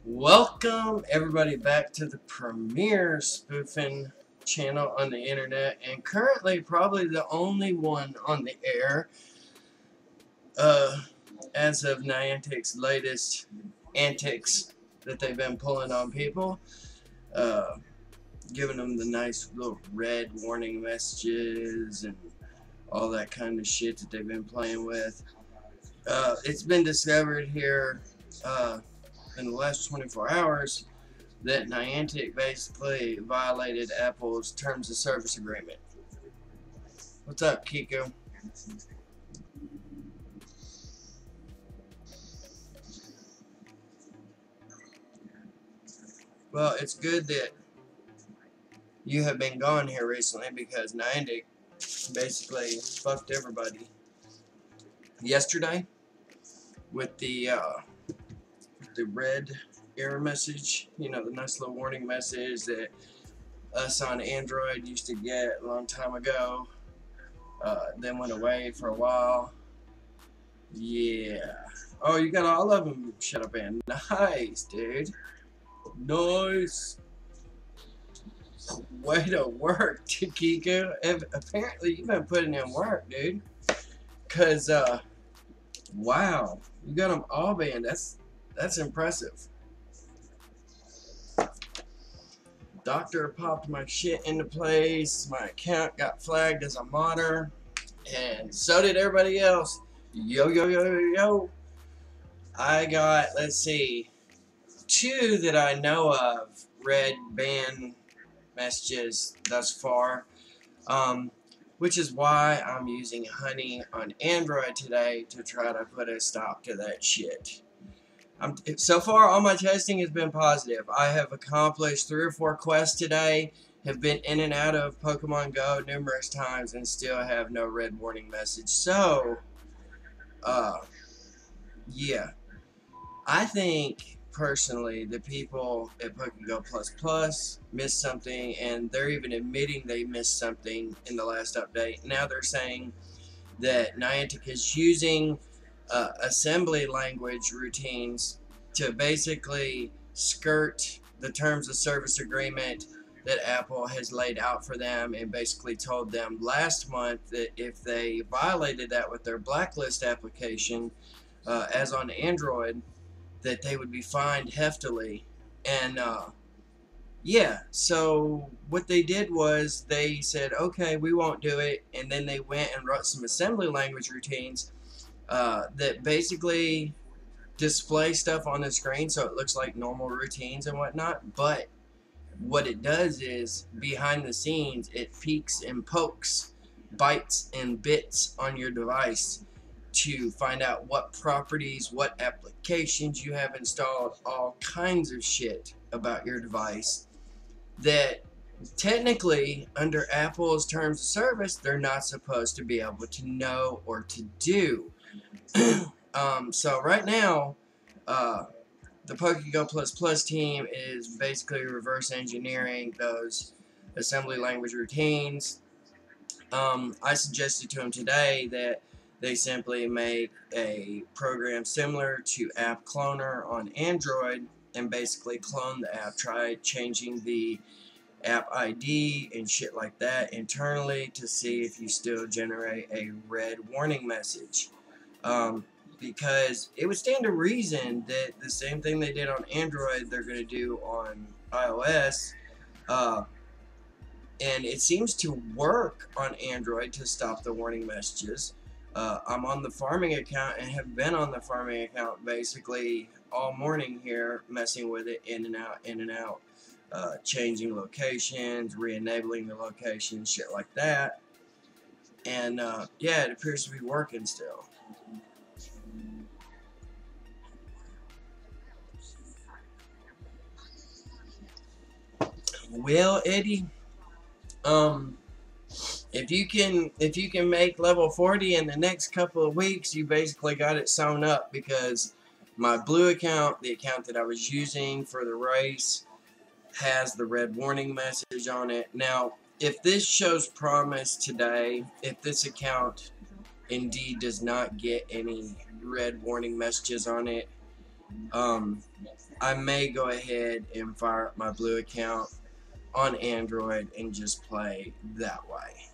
Welcome everybody back to the premier spoofing channel on the internet, and currently probably the only one on the air as of Niantic's latest antics that they've been pulling on people, uh, giving them the nice little red warning messages and all that kind of shit that they've been playing with. It's been discovered here in the last 24 hours that Niantic basically violated Apple's terms of service agreement. What's up, Kiko? Well, it's good that you have been gone here recently because Niantic basically fucked everybody yesterday with the red error message. You know, the nice little warning message that us on Android used to get a long time ago. Then went away for a while. Yeah. Oh, you got all of them. Shut up, man. Nice, dude. Nice. Way to work, Kiko. Apparently, you've been putting in work, dude. Cause, wow, you got them all banned. That's impressive. Doctor popped my shit into place. My account got flagged as a modder, and so did everybody else. Yo, yo, yo, yo, yo. I got, let's see, 2 that I know of red ban messages thus far, which is why I'm using Honey on Android today to try to put a stop to that shit. So far, all my testing has been positive. I have accomplished 3 or 4 quests today, have been in and out of PokemonGO numerous times, and still have no red warning message. So, yeah. I think, personally, the people at PokemonGO++ missed something, and they're even admitting they missed something in the last update. Now they're saying that Niantic is using assembly language routines to basically skirt the terms of service agreement that Apple has laid out for them, and basically told them last month that if they violated that with their blacklist application, as on Android, that they would be fined heftily. And yeah, so what they did was they said, okay, we won't do it, and then they went and wrote some assembly language routines that basically display stuff on the screen so it looks like normal routines and whatnot. But what it does is, behind the scenes, it peeks and pokes, bites and bits on your device to find out what properties, what applications you have installed, all kinds of shit about your device that technically, under Apple's terms of service, they're not supposed to be able to know or to do. So right now, the PokemonGO++ team is basically reverse engineering those assembly language routines. I suggested to them today that they simply make a program similar to App Cloner on Android and basically clone the app. Try changing the app ID and shit like that internally to see if you still generate a red warning message. Because it would stand to reason that the same thing they did on Android, they're going to do on iOS. And it seems to work on Android to stop the warning messages. I'm on the farming account and have been on the farming account basically all morning here, messing with it in and out, changing locations, re-enabling the locations, shit like that. And yeah, it appears to be working still. Well, Eddie, if you can make level 40 in the next couple of weeks, you basically got it sewn up, because my blue account, the account that I was using for the race, has the red warning message on it. Now, if this shows promise today, if this account indeed does not get any red warning messages on it, I may go ahead and fire up my Blue account on Android and just play that way.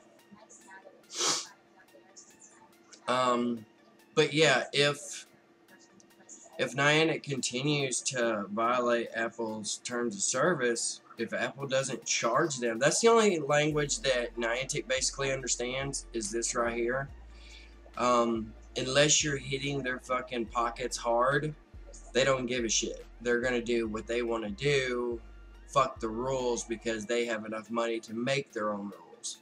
But yeah, if Niantic continues to violate Apple's terms of service, if Apple doesn't charge them, that's the only language that Niantic basically understands, is this right here. Unless you're hitting their fucking pockets hard, they don't give a shit. They're gonna do what they want to do, fuck the rules, because they have enough money to make their own rules.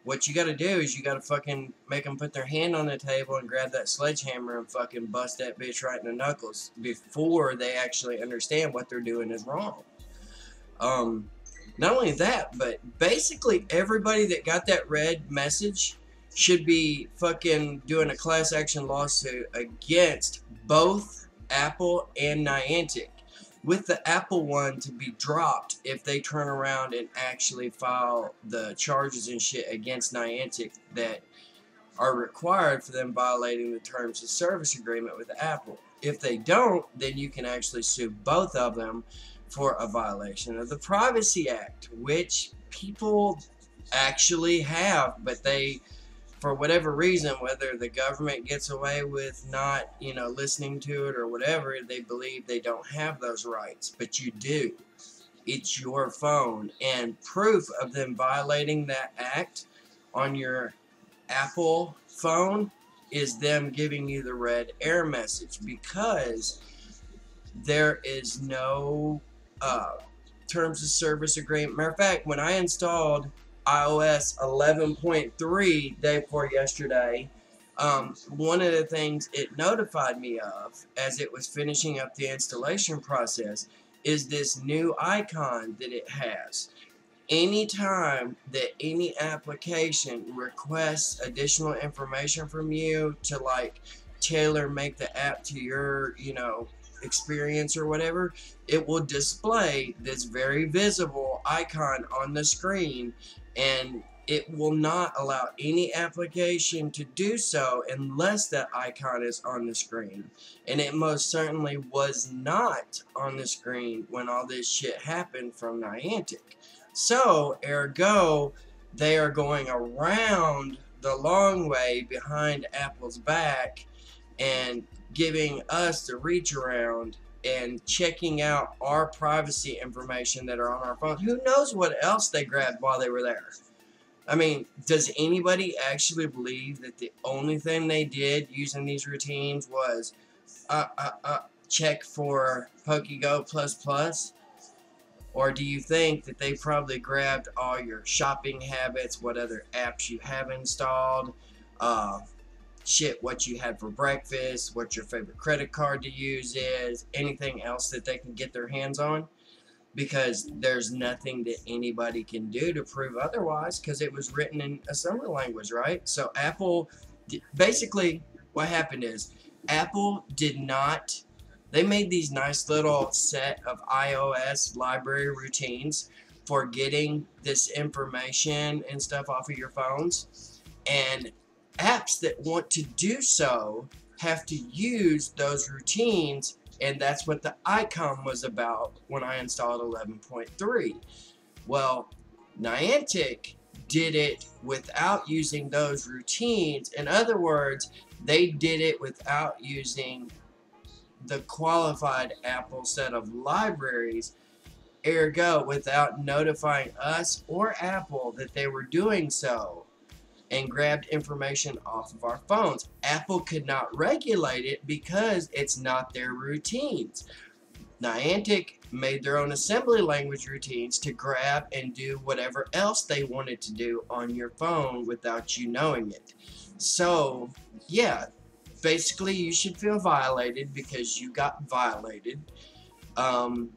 What you gotta do is you gotta fucking make them put their hand on the table and grab that sledgehammer and fucking bust that bitch right in the knuckles before they actually understand what they're doing is wrong. Not only that, but basically everybody that got that red message should be fucking doing a class action lawsuit against both Apple and Niantic, with the Apple one to be dropped if they turn around and actually file the charges and shit against Niantic that are required for them violating the terms of service agreement with Apple. If they don't, then you can actually sue both of them for a violation of the Privacy Act, which people actually have, but they, for whatever reason, whether the government gets away with not, listening to it or whatever, they believe they don't have those rights, but you do. It's your phone, and proof of them violating that act on your Apple phone is them giving you the red error message, because there is no terms of service agreement. Matter of fact, when I installed iOS 11.3 day before yesterday, one of the things it notified me of as it was finishing up the installation process is this new icon that it has. Anytime that any application requests additional information from you to like tailor make the app to your, experience or whatever, it will display this very visible icon on the screen, and it will not allow any application to do so unless that icon is on the screen. And it most certainly was not on the screen when all this shit happened from Niantic. So, ergo, they are going around the long way behind Apple's back and giving us the reach around and checking out our privacy information that are on our phone. Who knows what else they grabbed while they were there? I mean, does anybody actually believe that the only thing they did using these routines was check for PokemonGO++? Or do you think that they probably grabbed all your shopping habits, what other apps you have installed, what you had for breakfast, what your favorite credit card to use is, anything else that they can get their hands on? Because there's nothing that anybody can do to prove otherwise, because it was written in assembly language, right? So Apple, basically what happened is Apple did not, they made these nice little set of iOS library routines for getting this information and stuff off of your phones, and apps that want to do so have to use those routines, and that's what the icon was about when I installed 11.3. Well, Niantic did it without using those routines. In other words, they did it without using the qualified Apple set of libraries, ergo without notifying us or Apple that they were doing so, and grabbed information off of our phones. Apple could not regulate it because it's not their routines. Niantic made their own assembly language routines to grab and do whatever else they wanted to do on your phone without you knowing it. So, yeah, basically you should feel violated because you got violated. And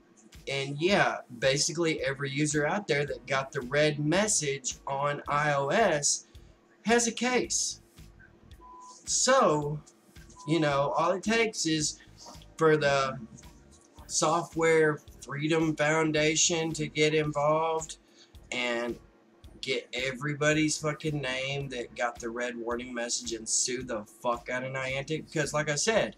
yeah, basically every user out there that got the red message on iOS has a case. So, all it takes is for the Software Freedom Foundation to get involved and get everybody's fucking name that got the red warning message and sue the fuck out of Niantic. Because like I said,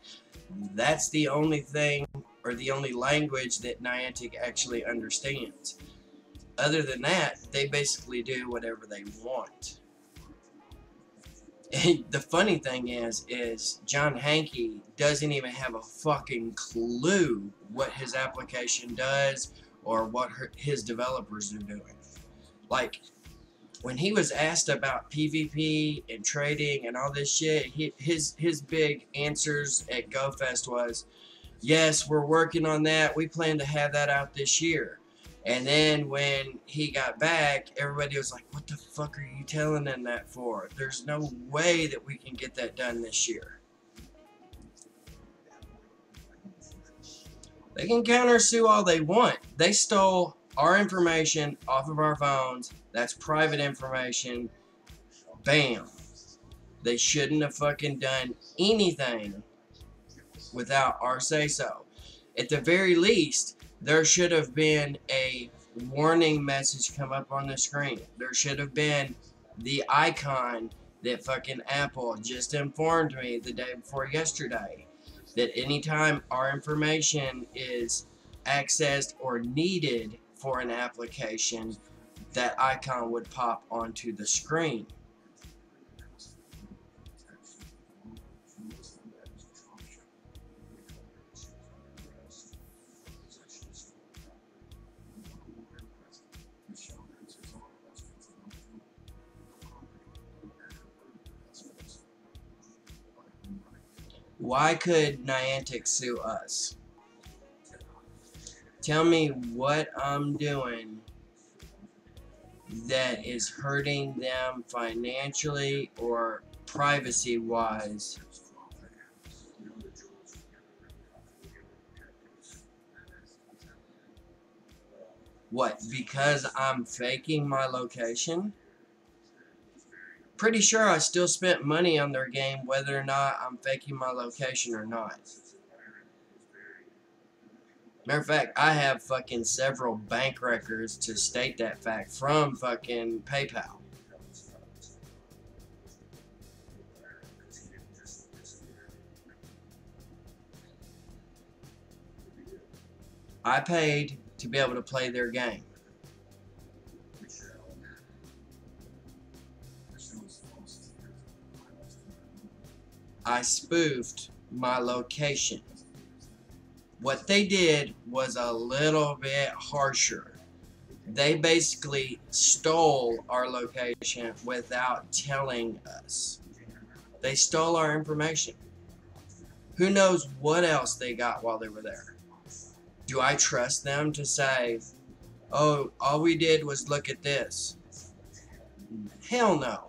That's the only thing, or the only language that Niantic actually understands. Other than that, they basically do whatever they want. And the funny thing is John Hankey doesn't even have a fucking clue what his application does or what his developers are doing. Like, when he was asked about PvP and trading and all this shit, his big answers at GoFest was, yes, we're working on that. We plan to have that out this year. And then when he got back, everybody was like, what the fuck are you telling them that for? There's no way that we can get that done this year. They can countersue all they want. They stole our information off of our phones. That's private information. Bam. They shouldn't have fucking done anything without our say-so. At the very least, there should have been a warning message come up on the screen. There should have been the icon that fucking Apple just informed me the day before yesterday, that anytime our information is accessed or needed for an application, that icon would pop onto the screen. Why could Niantic sue us? Tell me what I'm doing that is hurting them financially or privacy-wise. What, because I'm faking my location? Pretty sure I still spent money on their game whether or not I'm faking my location or not. Matter of fact, I have fucking several bank records to state that fact from fucking PayPal. I paid to be able to play their game. I spoofed my location. What they did was a little bit harsher. They basically stole our location without telling us. They stole our information. Who knows what else they got while they were there? Do I trust them to say, oh, all we did was look at this? Hell no.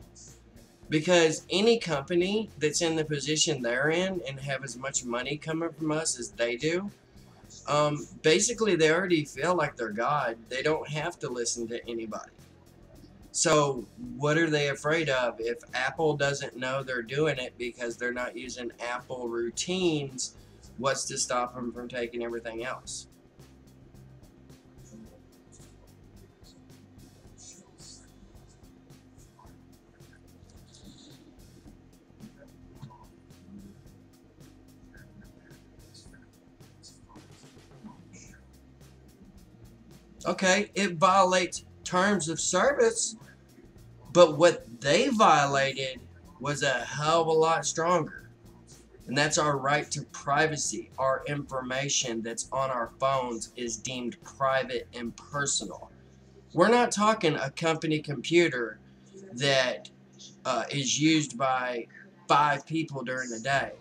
Because any company that's in the position they're in and have as much money coming from us as they do, basically they already feel like they're God. They don't have to listen to anybody. So what are they afraid of? If Apple doesn't know they're doing it because they're not using Apple routines, what's to stop them from taking everything else? Okay, it violates terms of service, but what they violated was a hell of a lot stronger. And that's our right to privacy. Our information that's on our phones is deemed private and personal. We're not talking a company computer that is used by 5 people during the day.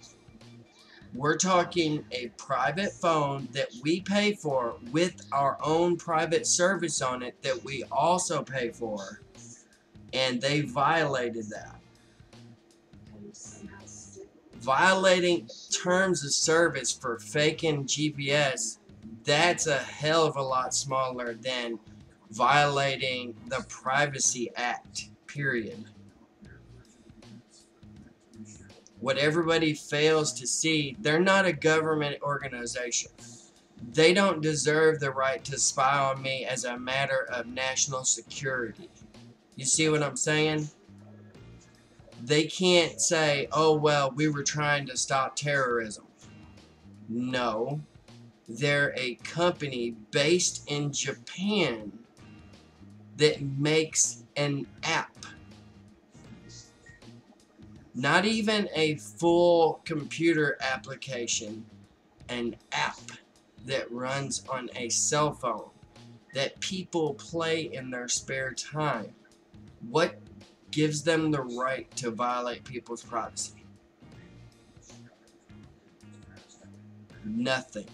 We're talking a private phone that we pay for with our own private service on it that we also pay for, and they violated that. Violating terms of service for faking GPS, that's a hell of a lot smaller than violating the Privacy Act, period. What everybody fails to see, they're not a government organization. They don't deserve the right to spy on me as a matter of national security. You see what I'm saying? They can't say, oh, well, we were trying to stop terrorism. No, they're a company based in Japan that makes an app. Not even a full computer application, an app that runs on a cell phone that people play in their spare time. What gives them the right to violate people's privacy? Nothing.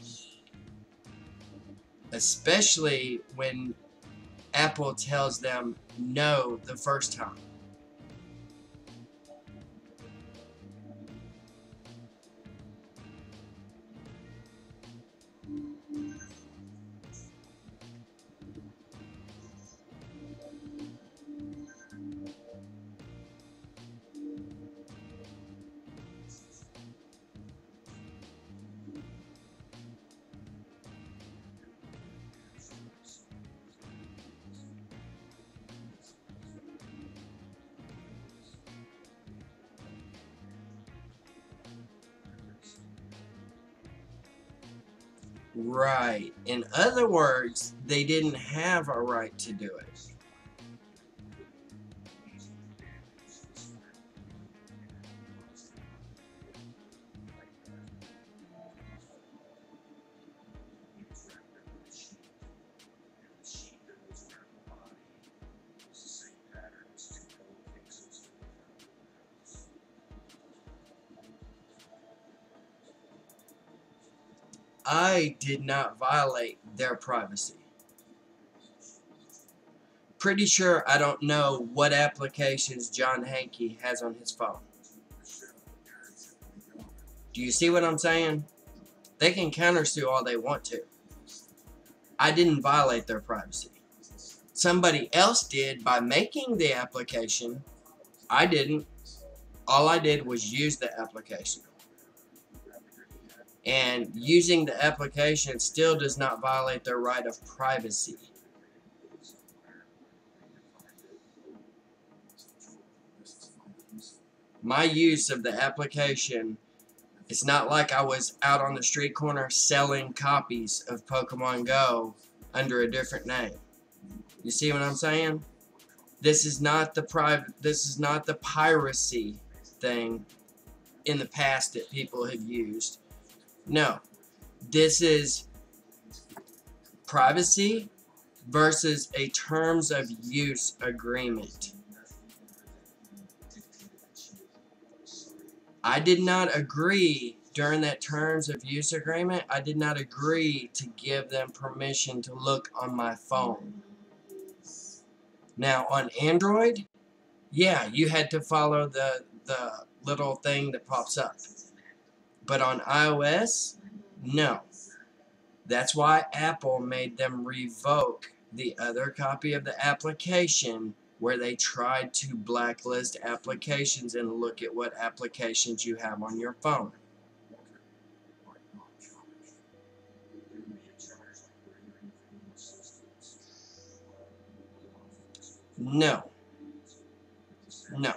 Especially when Apple tells them no the first time. Right. In other words, they didn't have a right to do it. I did not violate their privacy. Pretty sure I don't know what applications John Hankey has on his phone. Do you see what I'm saying? They can countersue all they want to. I didn't violate their privacy. Somebody else did by making the application. I didn't. All I did was use the application. And using the application still does not violate their right of privacy. My use of the application, it's not like I was out on the street corner selling copies of PokemonGO under a different name. You see what I'm saying? This is not the piracy thing in the past that people have used. No. This is privacy versus a terms of use agreement. I did not agree during that terms of use agreement. I did not agree to give them permission to look on my phone. Now on Android, yeah, you had to follow the little thing that pops up. But on iOS, no. That's why Apple made them revoke the other copy of the application where they tried to blacklist applications and look at what applications you have on your phone. No. No.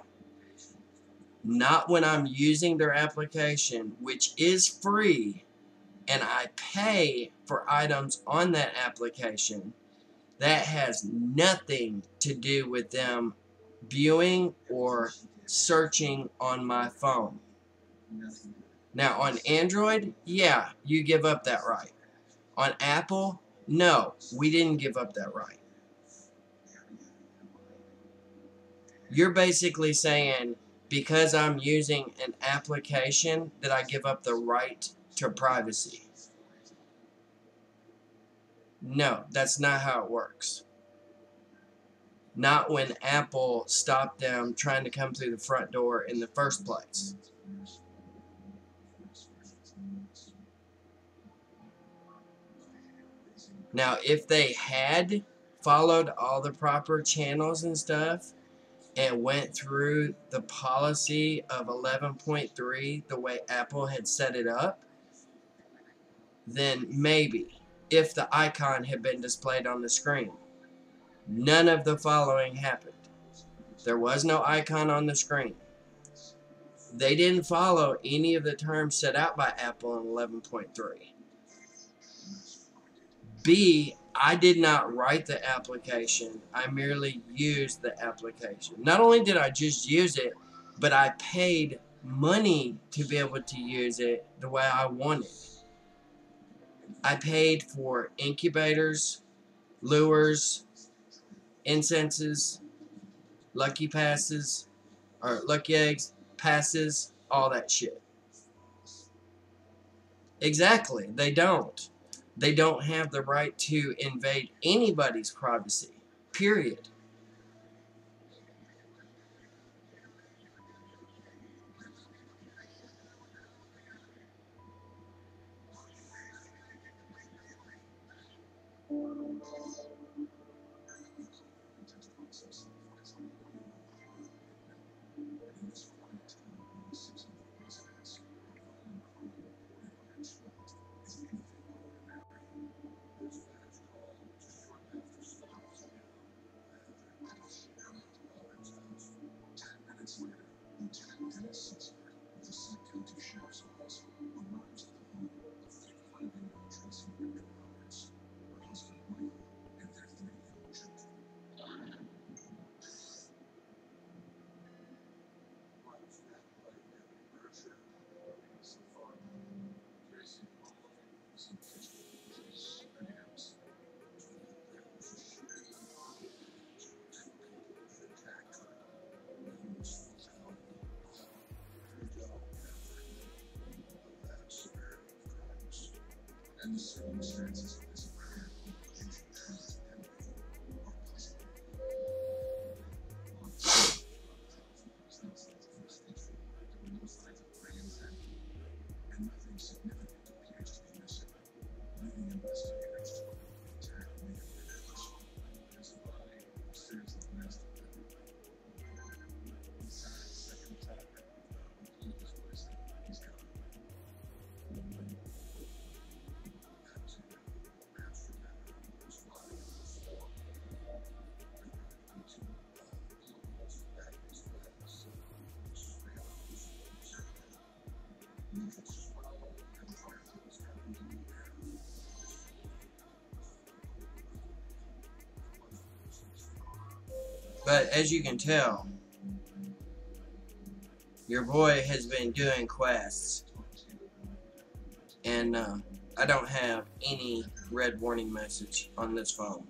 Not when I'm using their application, which is free, and I pay for items on that application. That has nothing to do with them viewing or searching on my phone. Now on Android, yeah, you give up that right. On Apple, no, we didn't give up that right. You're basically saying because I'm using an application that I give up the right to privacy. No, that's not how it works. Not when Apple stopped them trying to come through the front door in the first place. Now, if they had followed all the proper channels and stuff and went through the policy of 11.3 the way Apple had set it up, then maybe, if the icon had been displayed on the screen. None of the following happened. There was no icon on the screen. They didn't follow any of the terms set out by Apple in 11.3. B, I did not write the application. I merely used the application. Not only did I just use it, but I paid money to be able to use it the way I wanted. I paid for incubators, lures, incenses, lucky passes, or lucky eggs, passes, all that shit. Exactly. They don't. They don't have the right to invade anybody's privacy. Period. But as you can tell, your boy has been doing quests, and I don't have any red warning message on this phone.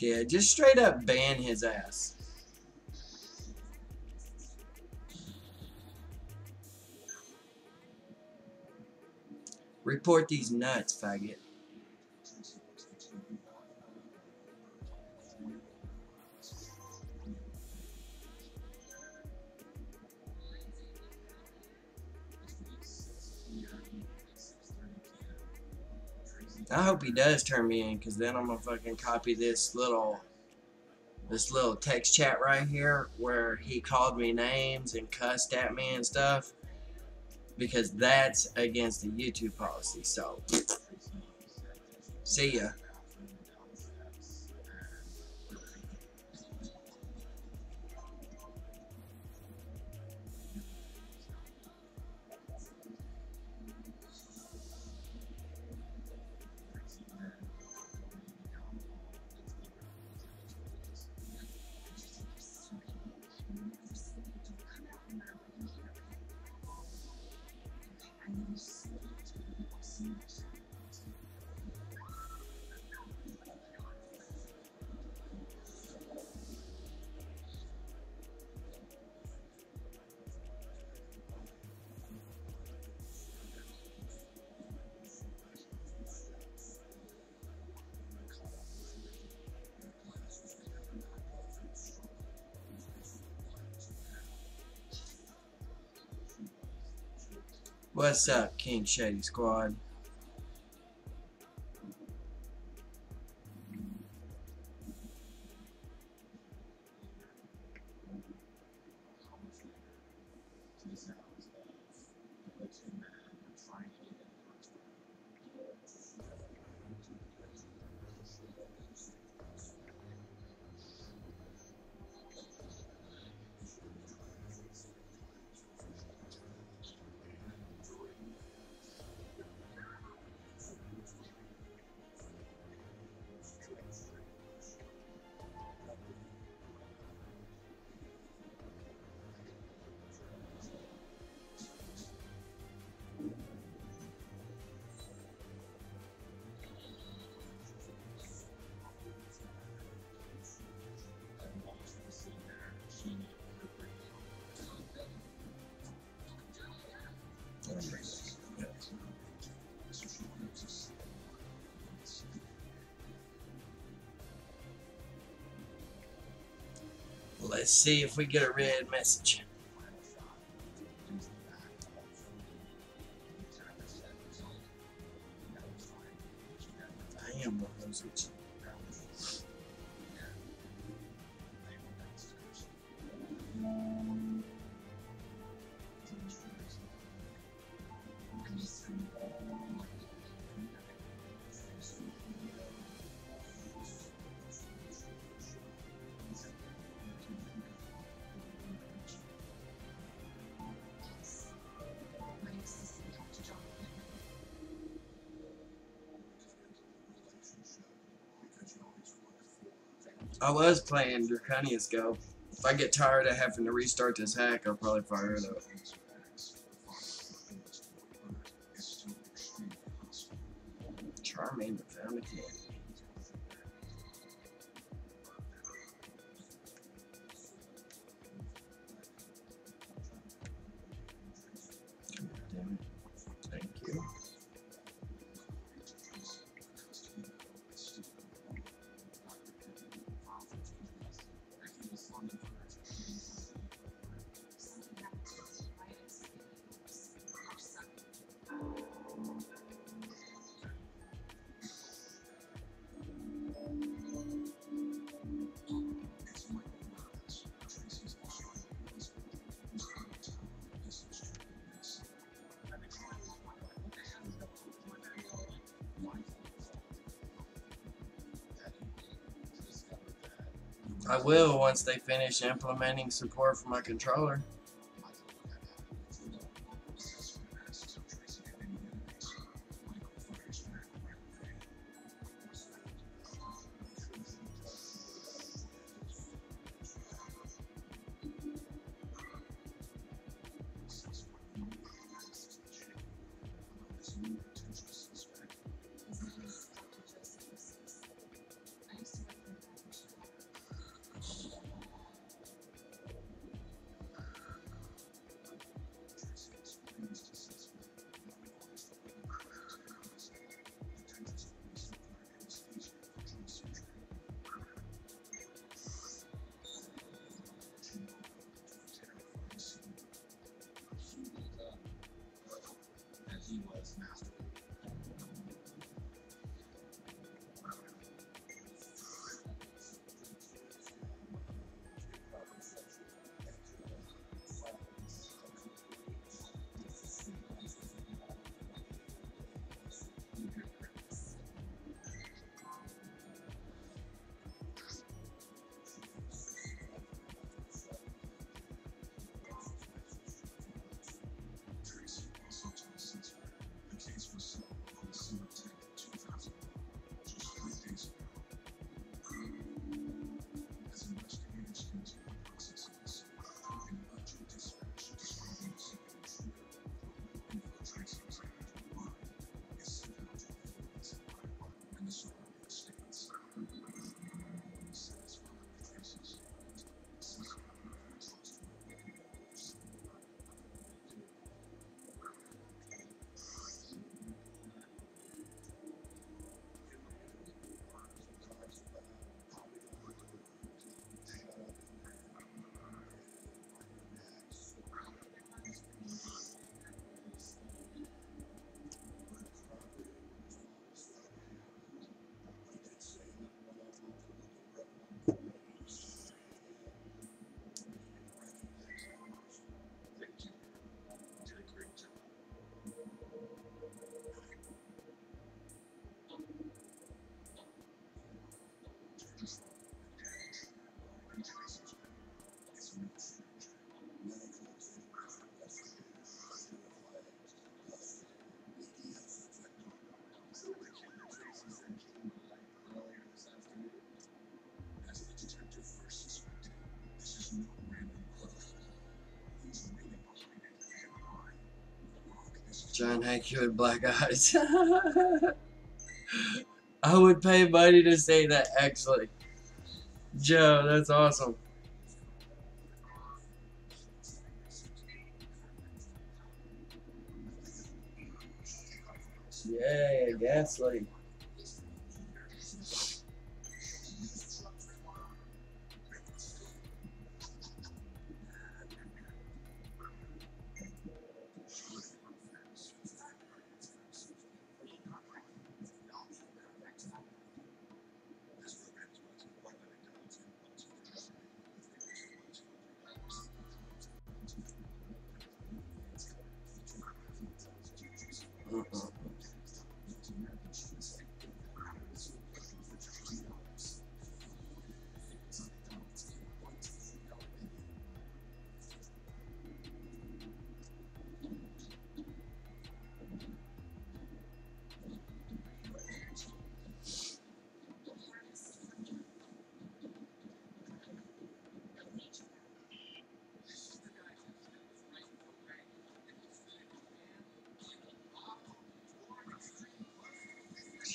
Yeah, just straight up ban his ass. Report these nuts, faggot. I hope he does turn me in, because then I'm gonna fucking copy this little text chat right here where he called me names and cussed at me and stuff, because that's against the YouTube policy. So, see ya. What's up, King Shady Squad? Let's see if we get a red message. Damn, what was it? I was playing Draconia's Go. If I get tired of having to restart this hack, I'll probably fire it up. Charmander found a kid. Damn it. Thank you. I will once they finish implementing support for my controller. Giant Hanky with black eyes. I would pay money to say that, actually. Joe, that's awesome. Yay, Gasly.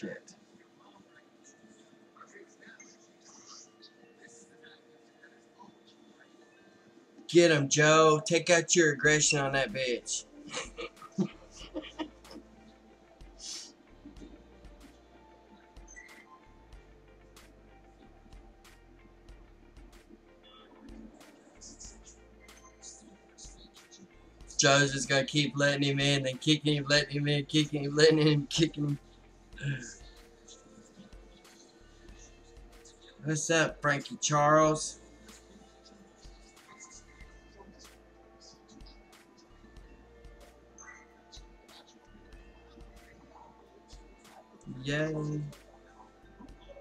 Shit. Get him, Joe. Take out your aggression on that bitch. Joe's just gonna keep letting him in and kicking him, letting him in, kicking him, letting him, kicking him. What's up, Frankie Charles? Yay.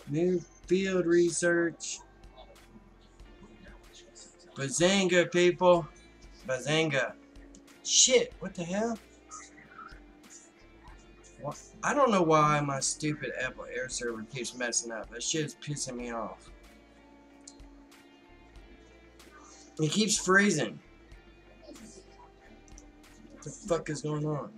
New field research. Bazanga, people. Bazanga. Shit, what the hell? What? I don't know why my stupid Apple Air server keeps messing up. That shit is pissing me off. It keeps freezing. What the fuck is going on?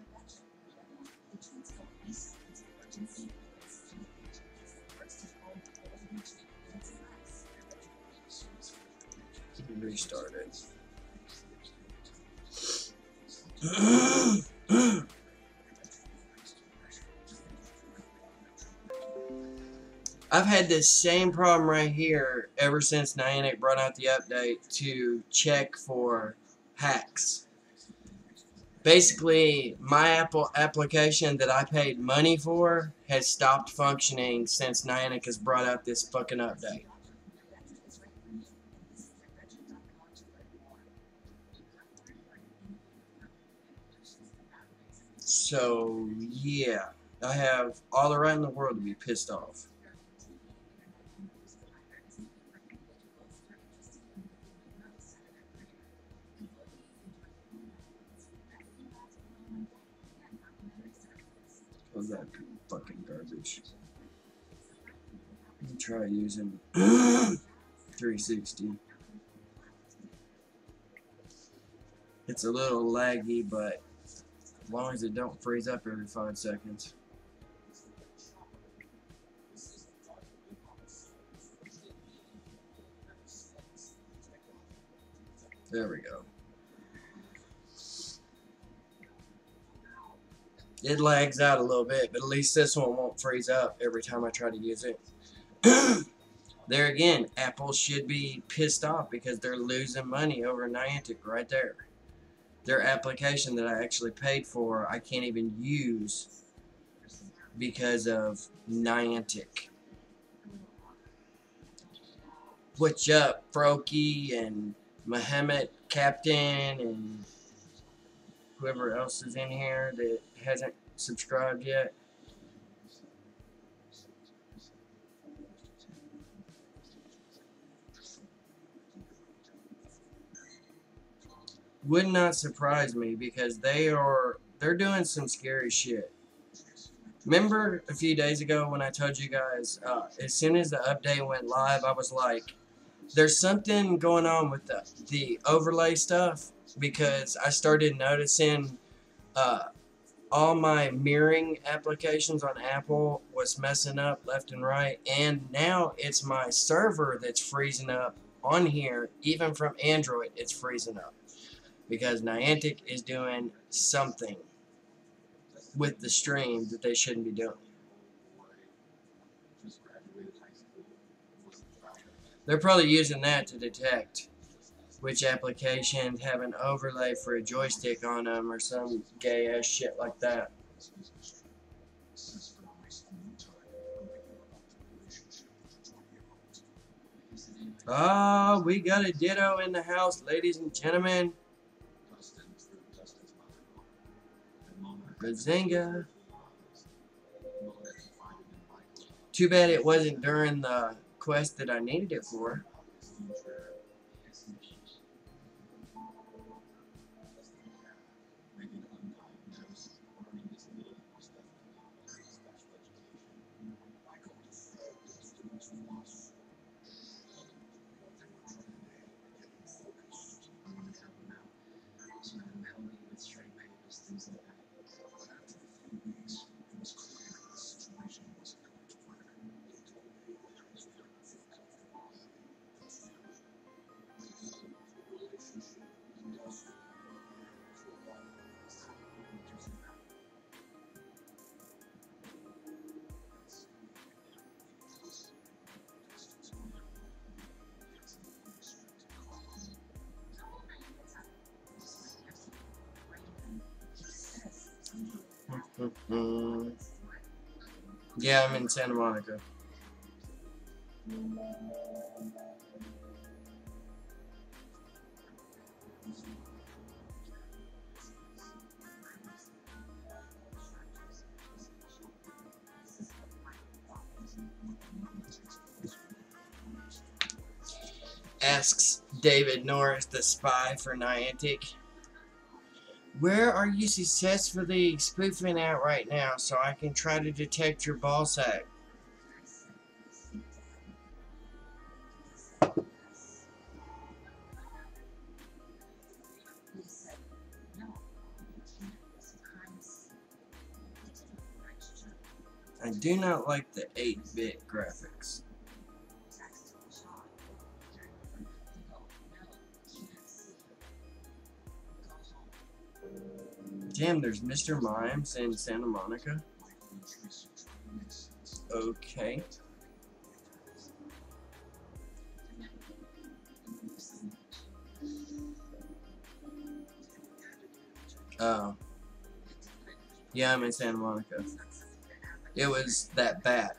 Restart it. I've had this same problem right here ever since Niantic brought out the update to check for hacks. Basically, my Apple application that I paid money for has stopped functioning since Niantic has brought out this fucking update. So, yeah, I have all the right in the world to be pissed off. What's that fucking garbage? Let me try using 360. It's a little laggy, but as long as it don't freeze up every 5 seconds. There we go. It lags out a little bit, but at least this one won't freeze up every time I try to use it. There again, Apple should be pissed off because they're losing money over Niantic right there. Their application that I actually paid for, I can't even use because of Niantic. What's up, Froky and Muhammad Captain and whoever else is in here that hasn't subscribed yet? Would not surprise me because they're doing some scary shit. Remember a few days ago when I told you guys, as soon as the update went live, I was like, there's something going on with the overlay stuff, because I started noticing all my mirroring applications on Apple was messing up left and right, and now it's my server that's freezing up on here. Even from Android, it's freezing up because Niantic is doing something with the stream that they shouldn't be doing. They're probably using that to detect which applications have an overlay for a joystick on them or some gay ass shit like that. Oh, we got a Ditto in the house, ladies and gentlemen. Bazinga. Too bad it wasn't during the quest that I needed it for. Mm. Yeah, I'm in Santa Monica. Asks David Norris, the spy for Niantic. Where are you successfully spoofing at right now so I can try to detect your ball sack? I do not like the 8-bit graphics. Damn, there's Mr. Mimes in Santa Monica. Okay. Oh. Yeah, I'm in Santa Monica. It was that bat.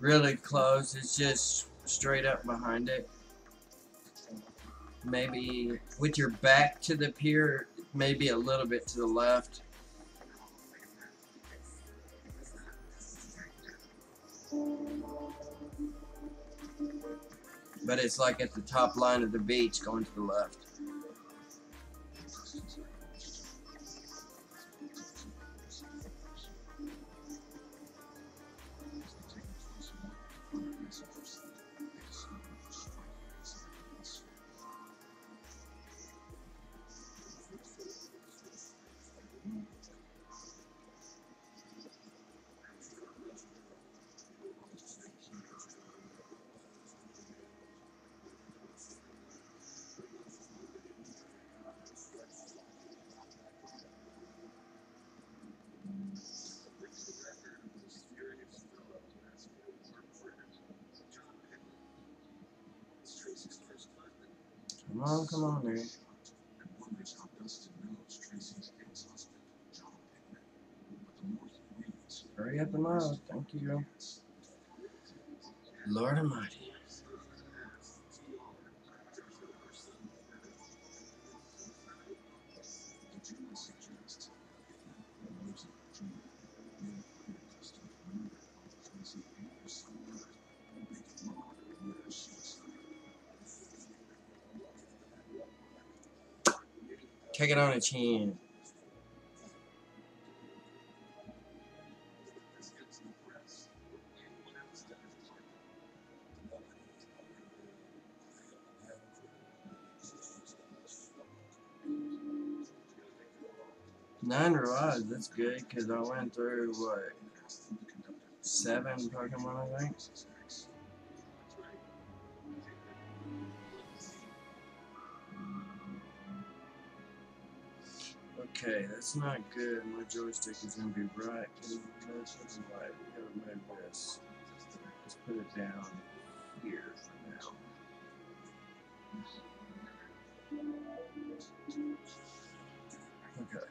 Really close. It's just straight up behind it. Maybe with your back to the pier, maybe a little bit to the left. But it's like at the top line of the beach going to the left. Come on, Nick. Hurry up and load. Thank you. Lord Almighty. Take it on a chin. Nine rods, that's good, because I went through, what, 7 Pokemon, I think? Okay, that's not good. My joystick is going to be right. Can you move something right? We gotta move this. Let's put it down here for now. Okay.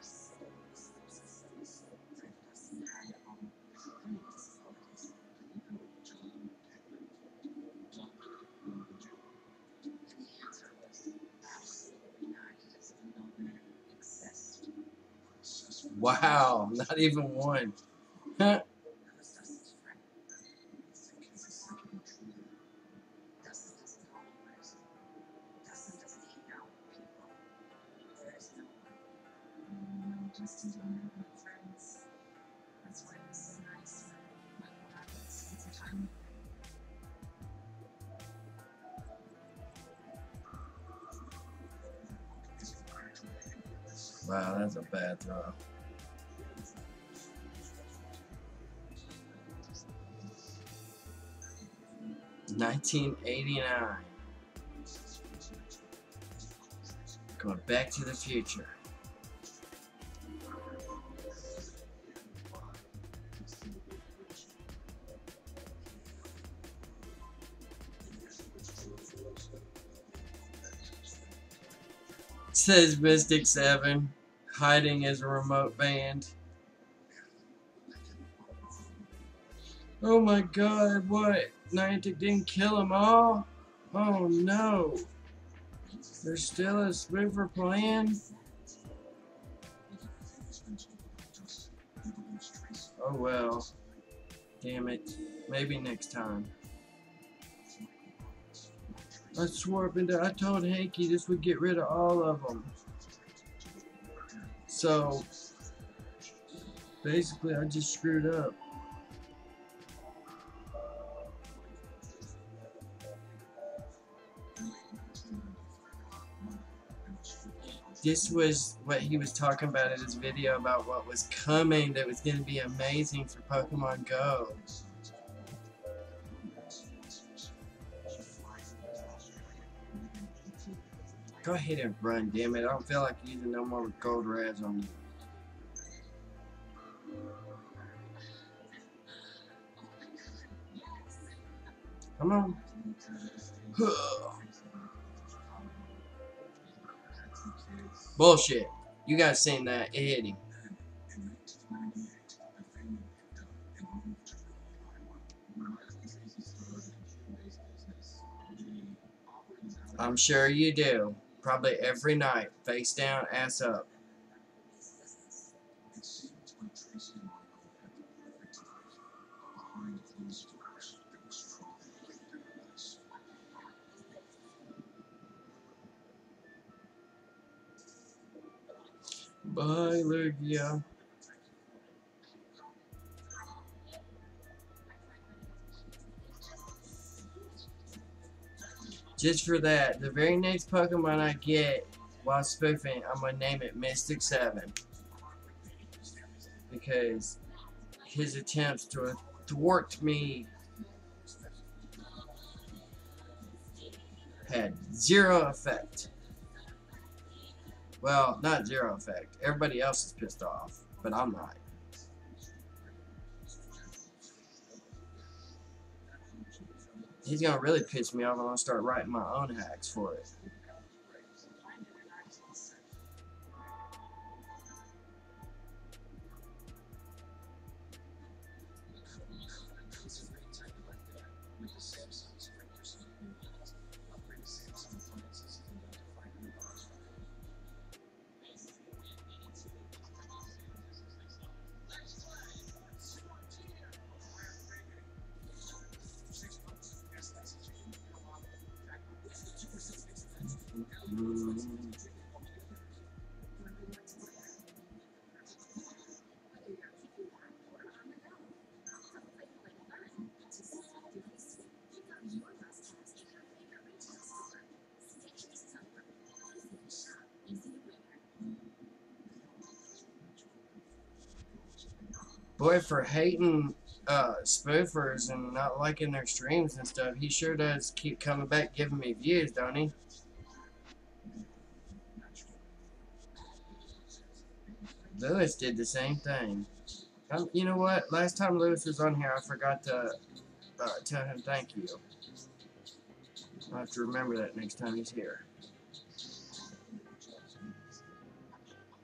Wow, not even one. Wow, that's a bad throw. $19.89. Going Back to the Future. Says Mystic 7, hiding as a remote band. Oh my god, what? Niantic didn't kill them all? Oh no. There's still a Spoofer plan? Oh well. Damn it. Maybe next time. I swore up into I told Hanky this would get rid of all of them. So basically I just screwed up. This was what he was talking about in his video about what was coming that was going to be amazing for Pokemon Go. Go ahead and run, damn it. I don't feel like using no more gold res on you. Come on. Bullshit. You guys seen that. It hit him. I'm sure you do. Probably every night. Face down, ass up. Bye, Lugia. Just for that, the very next Pokemon I get while spoofing, I'm going to name it Mystic 7. Because his attempts to thwart me had zero effect. Well, not zero effect. Everybody else is pissed off, but I'm not. He's gonna really piss me off when I start writing my own hacks for it. Boy, for hating spoofers and not liking their streams and stuff, he sure does keep coming back giving me views, don't he? Lewis did the same thing. You know what? Last time Lewis was on here, I forgot to tell him thank you. I'll have to remember that next time he's here.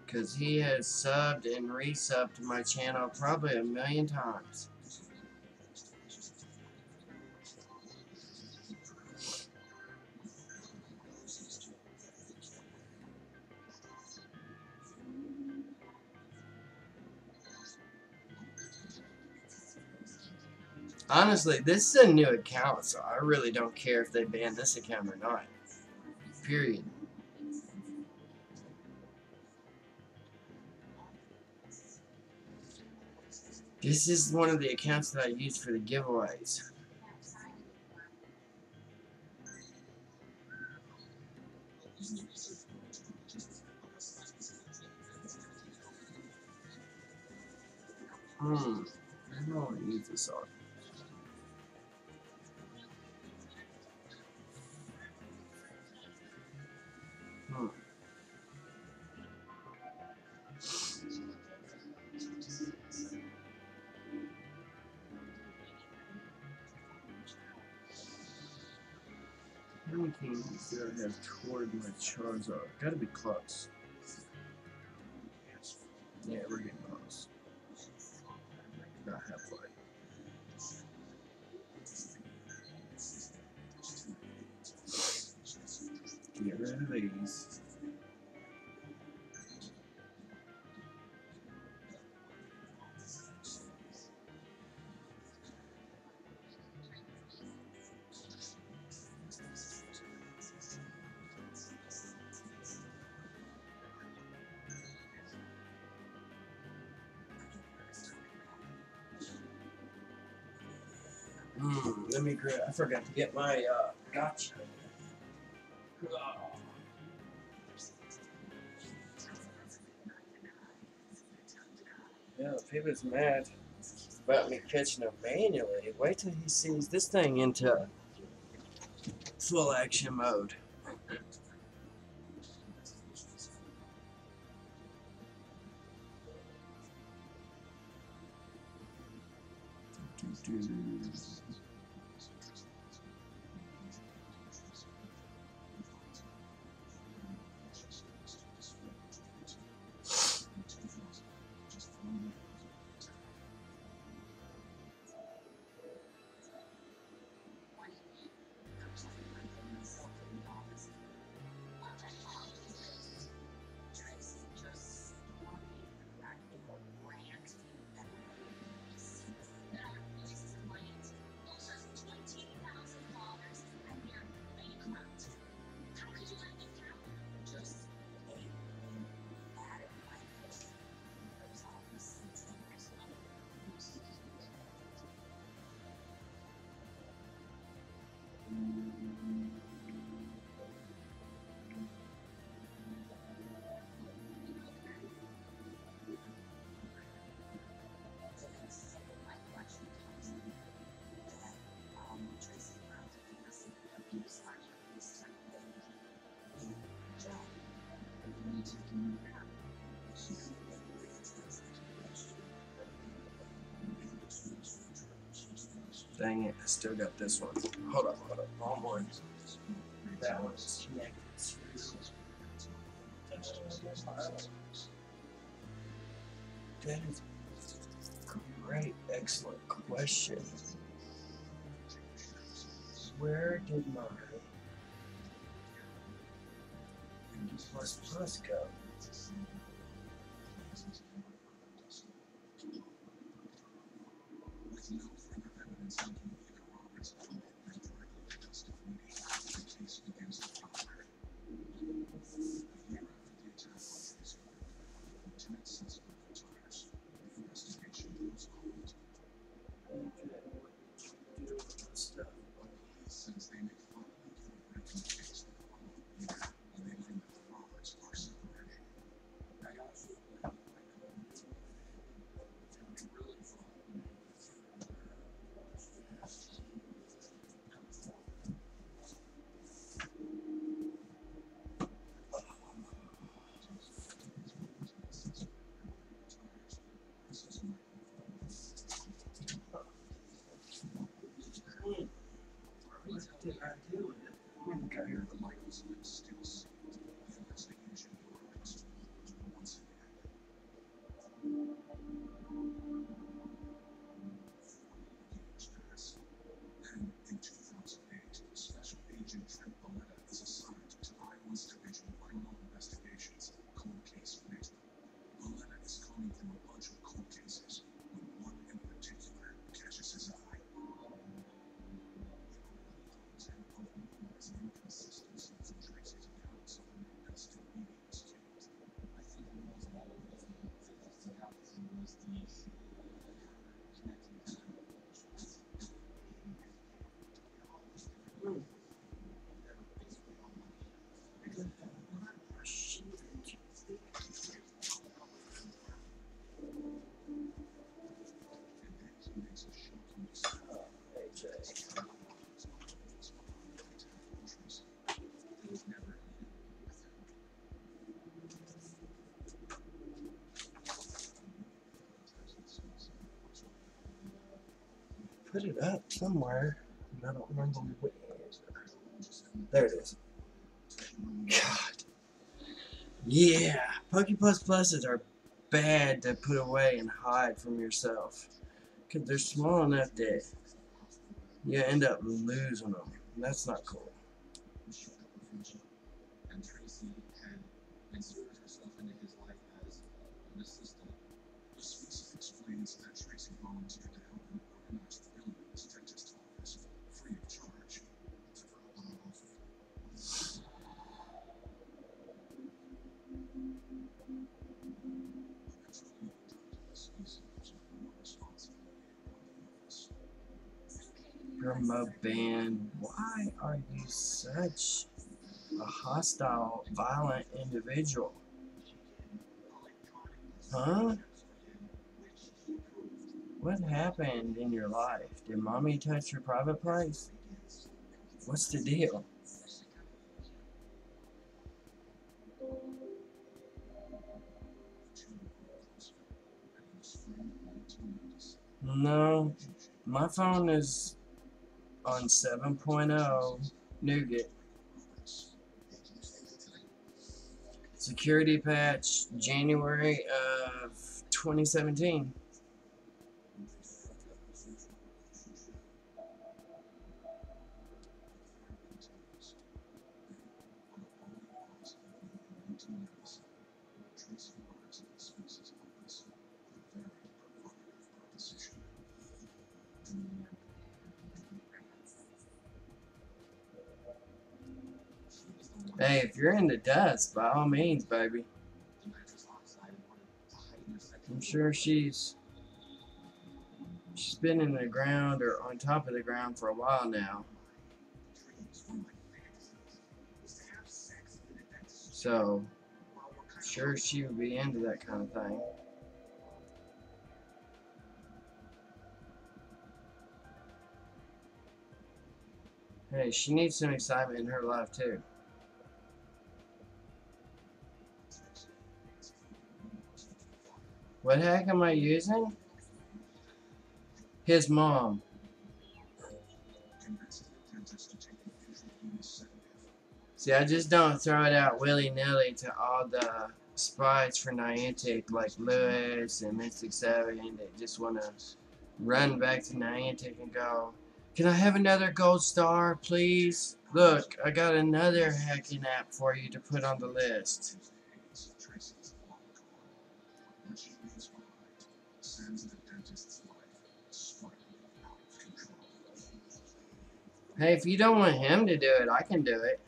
Because he has subbed and resubbed to my channel probably 1,000,000 times. Honestly, this is a new account, so I really don't care if they ban this account or not. Period. This is one of the accounts that I use for the giveaways. I don't want to use this on. How many kings do I have toward my Charizard? Gotta be close. Yeah, we're getting close. Not halfway. Get rid of these. Let me grab. I forgot to get my gotcha. Yeah, if he was mad about me catching him manually, wait till he sees this thing into full action mode. Dang it, I still got this one. Hold up, wrong one. That one's connected to... That is a great, excellent question. Where did my plus go? Did I do with it? Okay. Put it up somewhere. I don't remember where. There it is. God. Yeah. Poke++s are bad to put away and hide from yourself. Because they're small enough that you end up losing them. That's not cool. Promo ban. Why are you such a hostile, violent individual? Huh? What happened in your life? Did mommy touch your private place? What's the deal? No, my phone is on 7.0 Nougat. Security patch January of 2017. Hey, if you're into dust, by all means, baby. I'm sure she's been in the ground or on top of the ground for a while now. So, sure she would be into that kind of thing. Hey, she needs some excitement in her life too. What hack am I using? His mom. See, I just don't throw it out willy-nilly to all the sprites for Niantic like Lewis and Mystic 7 that just want to run back to Niantic and go, can I have another gold star, please? Look, I got another hacking app for you to put on the list. Hey, if you don't want him to do it, I can do it.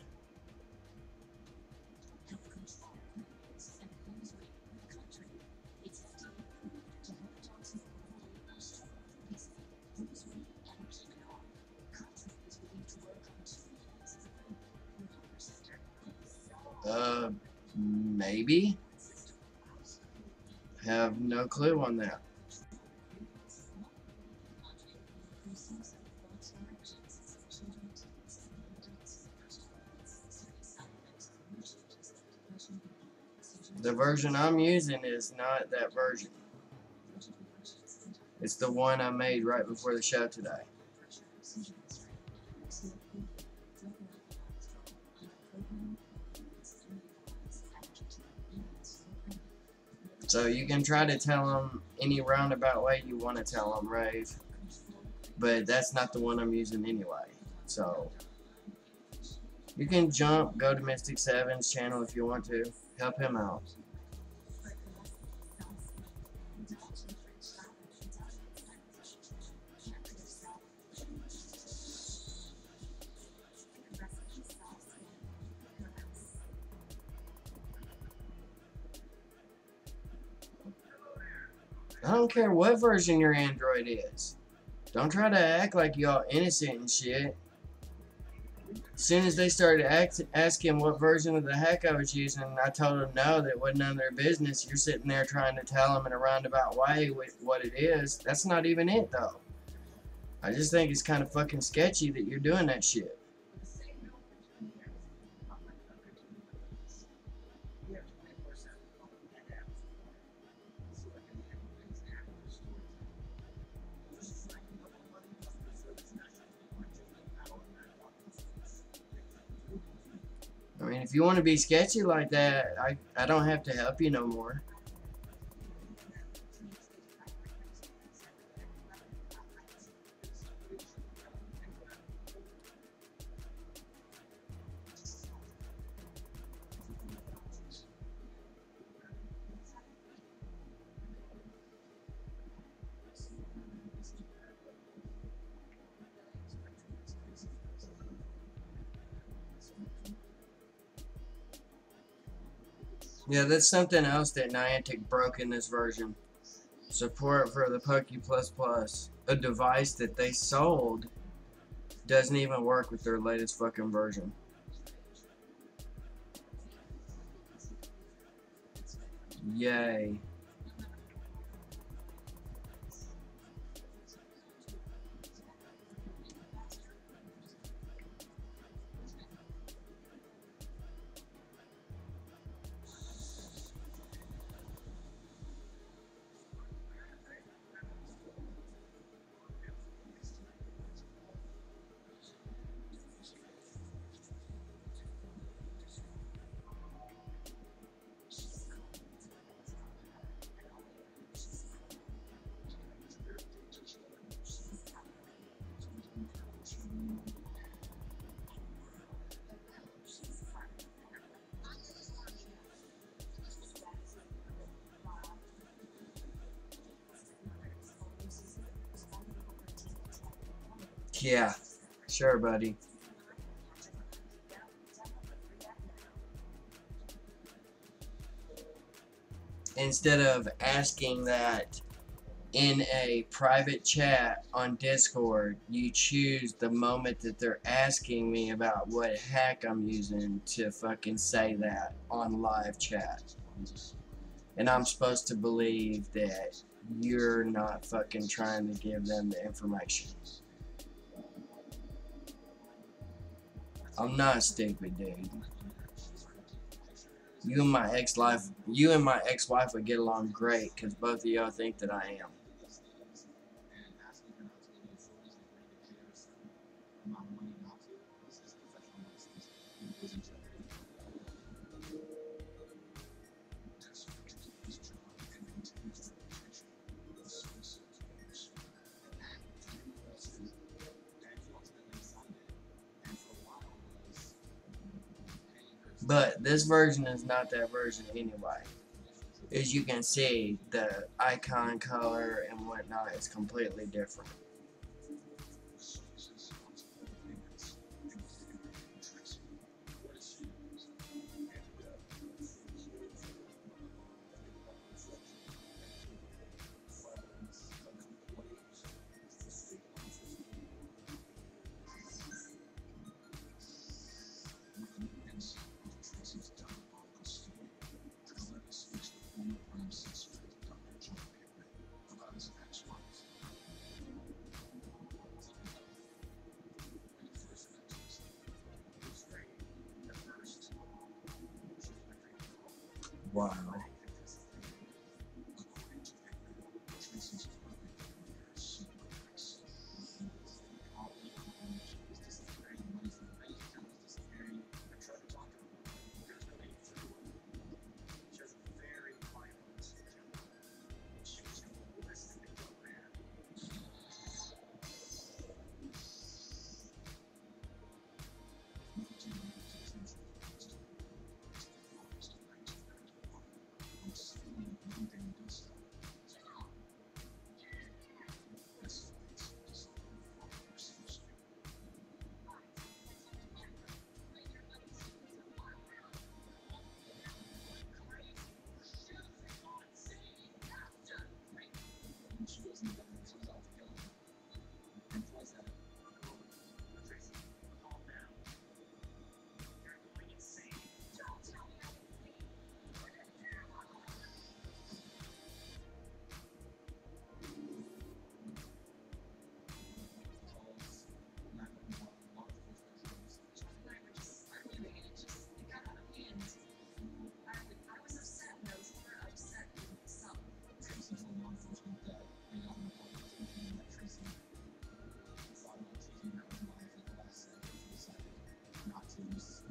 Maybe. Have no clue on that. The version I'm using is not that version. It's the one I made right before the show today. So you can try to tell them any roundabout way you want to tell them, Rave. But that's not the one I'm using anyway. So you can go to Mystic 7's channel if you want to. Help him out. I don't care what version your Android is. Don't try to act like y'all innocent and shit. As soon as they started asking what version of the hack I was using, I told them no, that wasn't none of their business. You're sitting there trying to tell them in a roundabout way what it is. That's not even it, though. I just think it's kind of fucking sketchy that you're doing that shit. I mean, if you want to be sketchy like that, I don't have to help you no more. Yeah, that's something else that Niantic broke in this version. Support for the Poke++. A device that they sold doesn't even work with their latest fucking version. Yay. Yeah, sure, buddy. Instead of asking that in a private chat on Discord, you choose the moment that they're asking me about what hack I'm using to fucking say that on live chat. And I'm supposed to believe that you're not fucking trying to give them the information. I'm not stupid, dude. You and my ex-wife would get along great because both of y'all think that I am. But this version is not that version anyway. As you can see, the icon color and whatnot is completely different. Wow.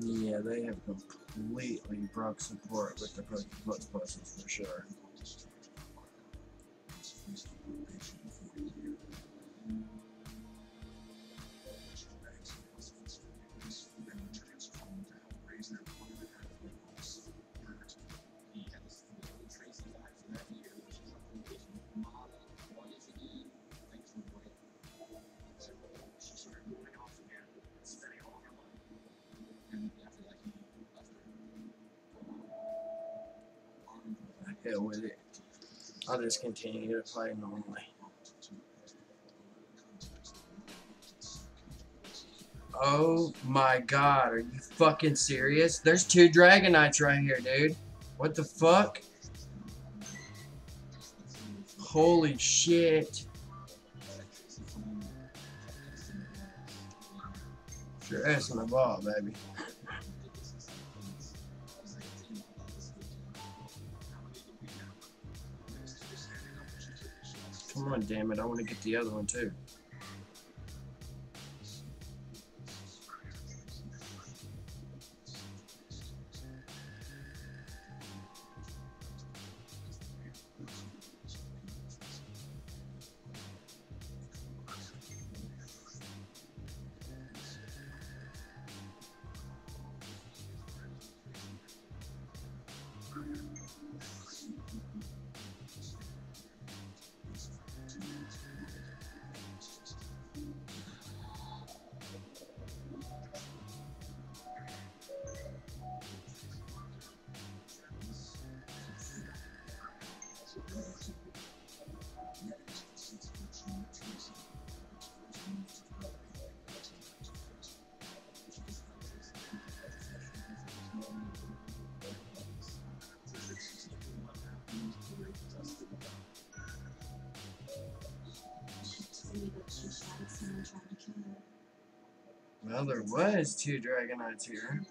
Yeah, they have completely broke support with the Plus Pluses for sure. Hell with it. I'll just continue to play normally. Oh my god, are you fucking serious? There's 2 Dragonites right here, dude. What the fuck? Holy shit. Sure ass on the ball, baby. Come on, damn it. I want to get the other one, too. Well, there was 2 Dragonites here.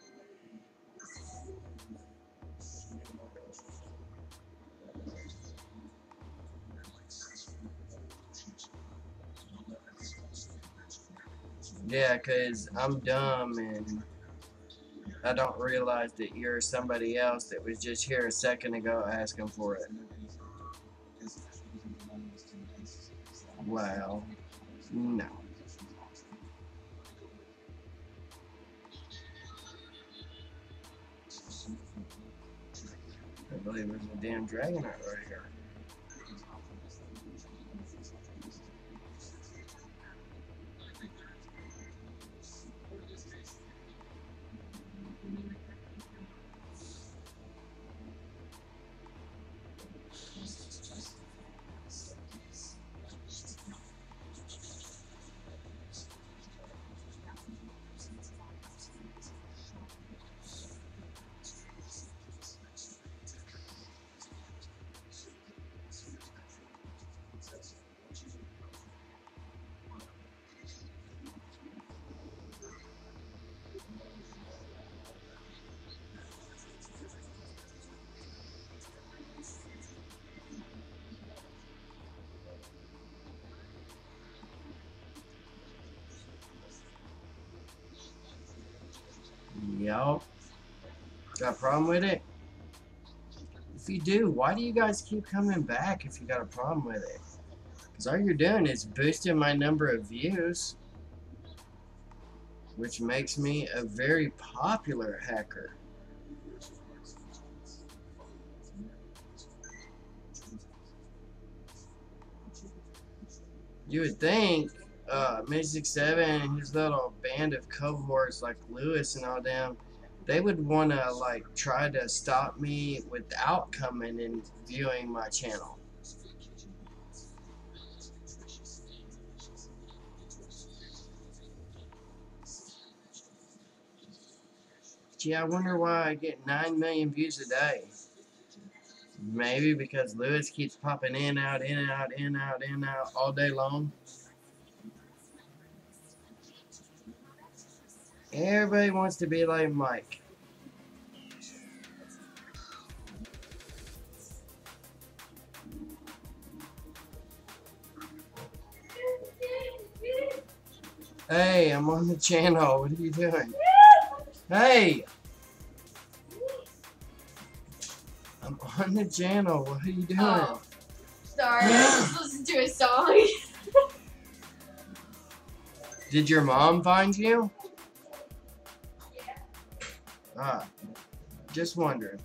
Yeah, because I'm dumb and I don't realize that you're somebody else that was just here a second ago asking for it. Wow. No. I believe there's a damn Dragonite right here. Yup. Got a problem with it? If you do, why do you guys keep coming back if you got a problem with it? Because all you're doing is boosting my number of views, which makes me a very popular hacker. You would think Mystic 7 and his little band of cohorts like Lewis and all them, they would want to like try to stop me without coming and viewing my channel. Gee, I wonder why I get 9 million views a day. Maybe because Lewis keeps popping in, out, in, out, in, out, in, out all day long. Everybody wants to be like Mike. Hey, I'm on the channel. What are you doing? Hey! I'm on the channel. What are you doing? Oh. Sorry, I just listened to a song. Did your mom find you? Yeah. Ah, just wondering.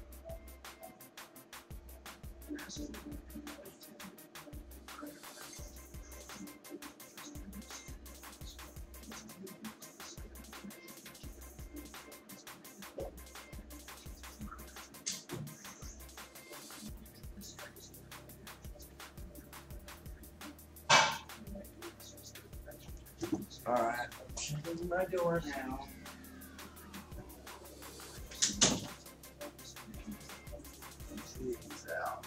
Alright, shutting my door now. She's out.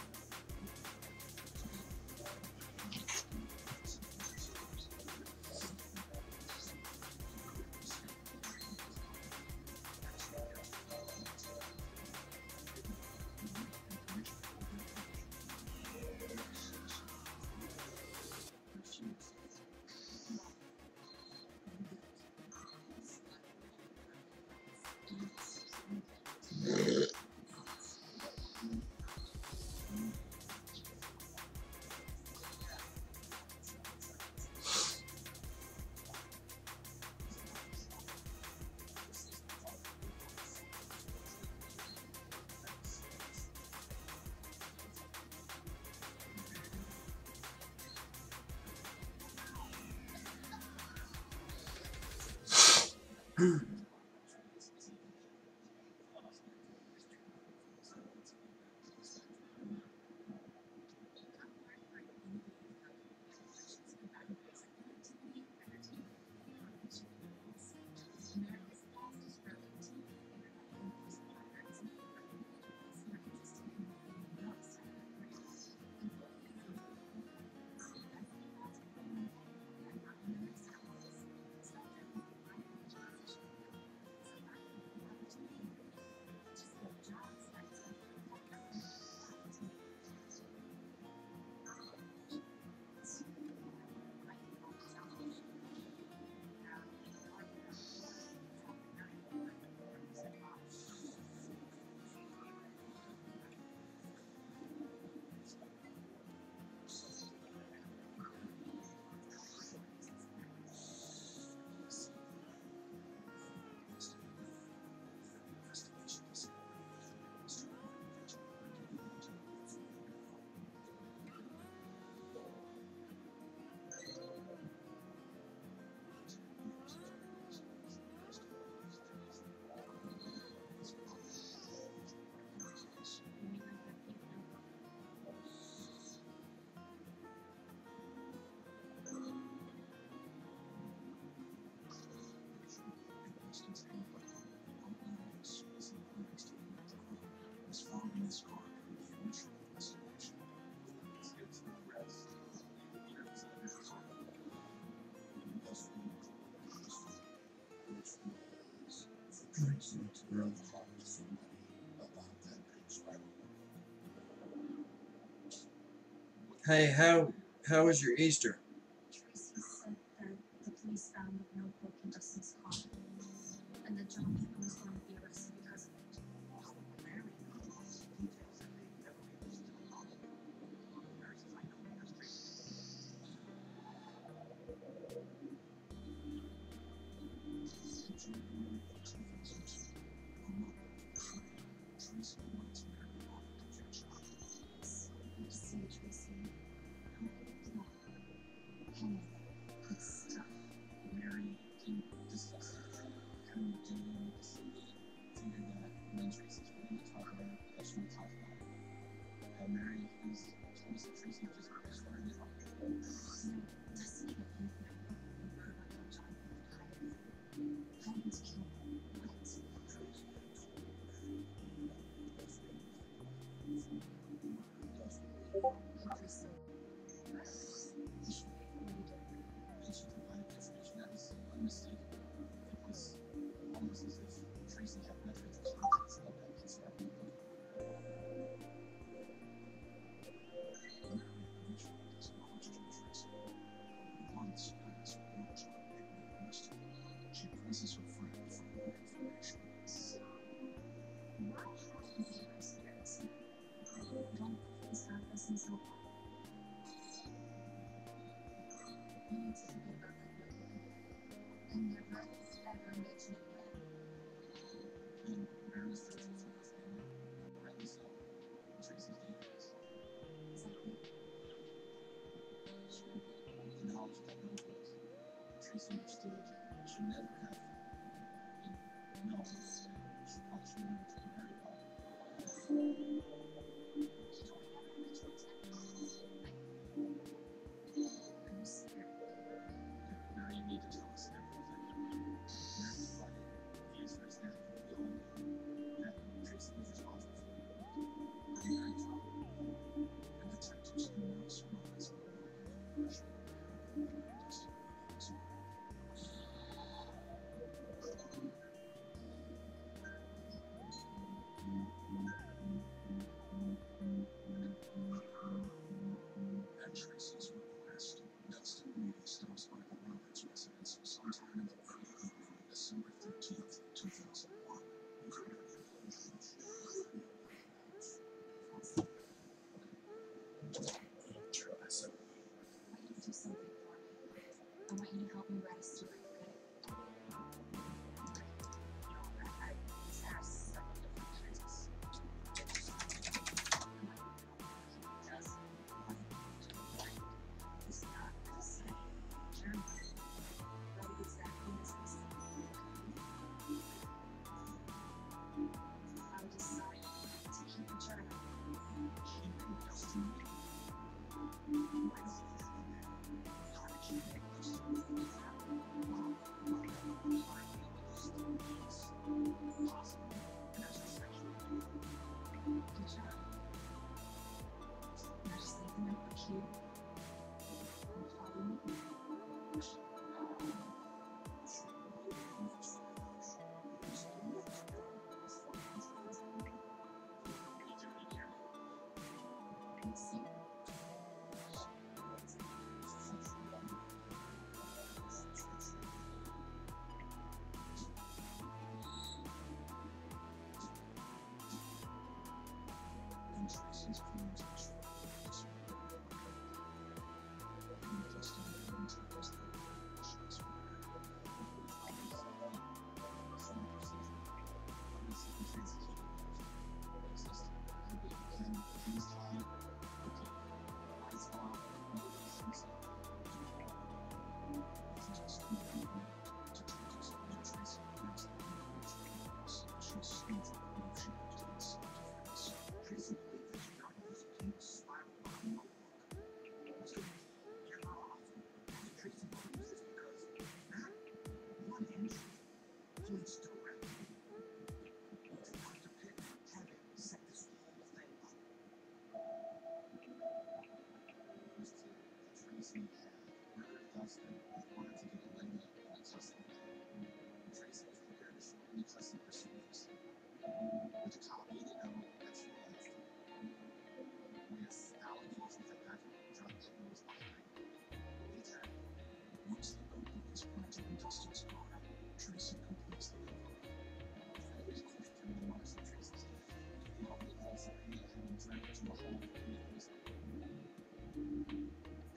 Hey, how was your Easter? Tracy said that the police found the notebook in Dustin's car, and that Jonathan was going to be arrested because of it. See, Tracy. Hey, it's tough. Mary, can you just come do this? You need to forget about that woman and never ever mention it again. And Mary starts with her husband. Rightly so. Tracy's dangerous. Exactly. She acknowledged that no voice. Tracy understood she never have. No, she probably should have never told Mary about it. She told me never to mention it to anyone. I'm scared. Mary, you need to tell us everything. Mary provided the answer is that we all knew that Tracy was responsible for it. But Mary told her. And detectives who know surmise on the pressure At Tracy's request, Dustin Lee stops by the Roberts residence sometime in the early evening of December 13th, 2001. Try some. I want you to do something for me. I want you to help me write a story, okay? I just have several different things. It's not the same journey. Write it exactly as I said. I decided to keep a journal. Keeping Dustin Lee. Why don't you do that? How did you make those stories happen? Why don't you find those stories possible and as essential? Good job. Now just leave the notebook here. And follow me. Let's see. And Tracy's claims are true. And Dustin Lee tells her she's Please direct me. To what to pick having set this whole thing up. Tracy had murdered Dustin and wanted to get away with Dustin. Tracy was prepared to show any customer service. But the cop needed to know that's false. With allegations that Patrick dropped the news behind. He attacked. Once the notebook is planted in Dustin's car, Tracy completes the cover. I always questioned the marks of Tracy's hand. The only place that he had been dragged to a hole for me was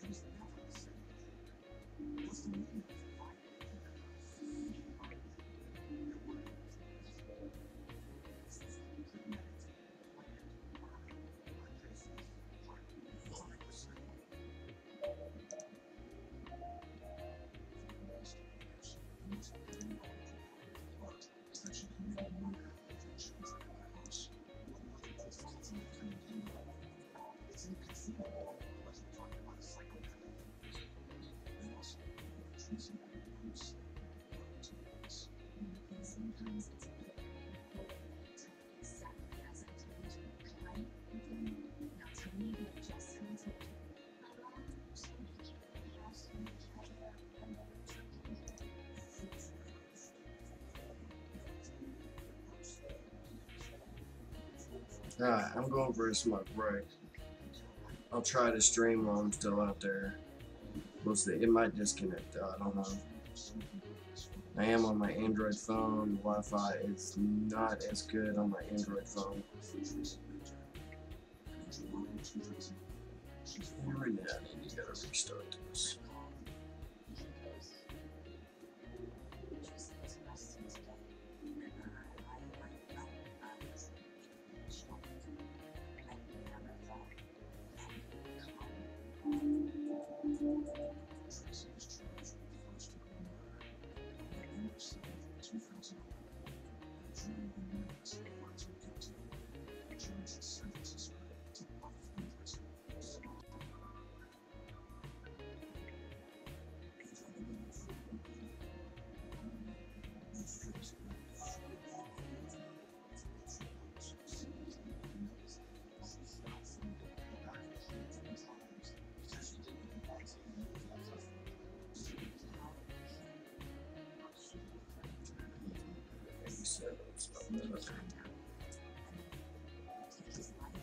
it was never the same. Dustin Lee was violating the house. There were this was a premeditated, planned murder on Tracy's part. 100%. Investigators, the most important part is that she committed murder with her children in the house. What logic is ultimately coming in? It's inconceivable unless we're talking about a psychopath. And also, Tracy had a loose to this. And sometimes it's better to tell me exactly as I told you, okay? Now tell me what just how I told you. Alright, I'm going for a smoke break. I'll try to stream while I'm still out there. We'll see. It might disconnect though, I don't know. I am on my Android phone. Wi-Fi is not as good on my Android phone. Every now and then you gotta restart this. Take his life.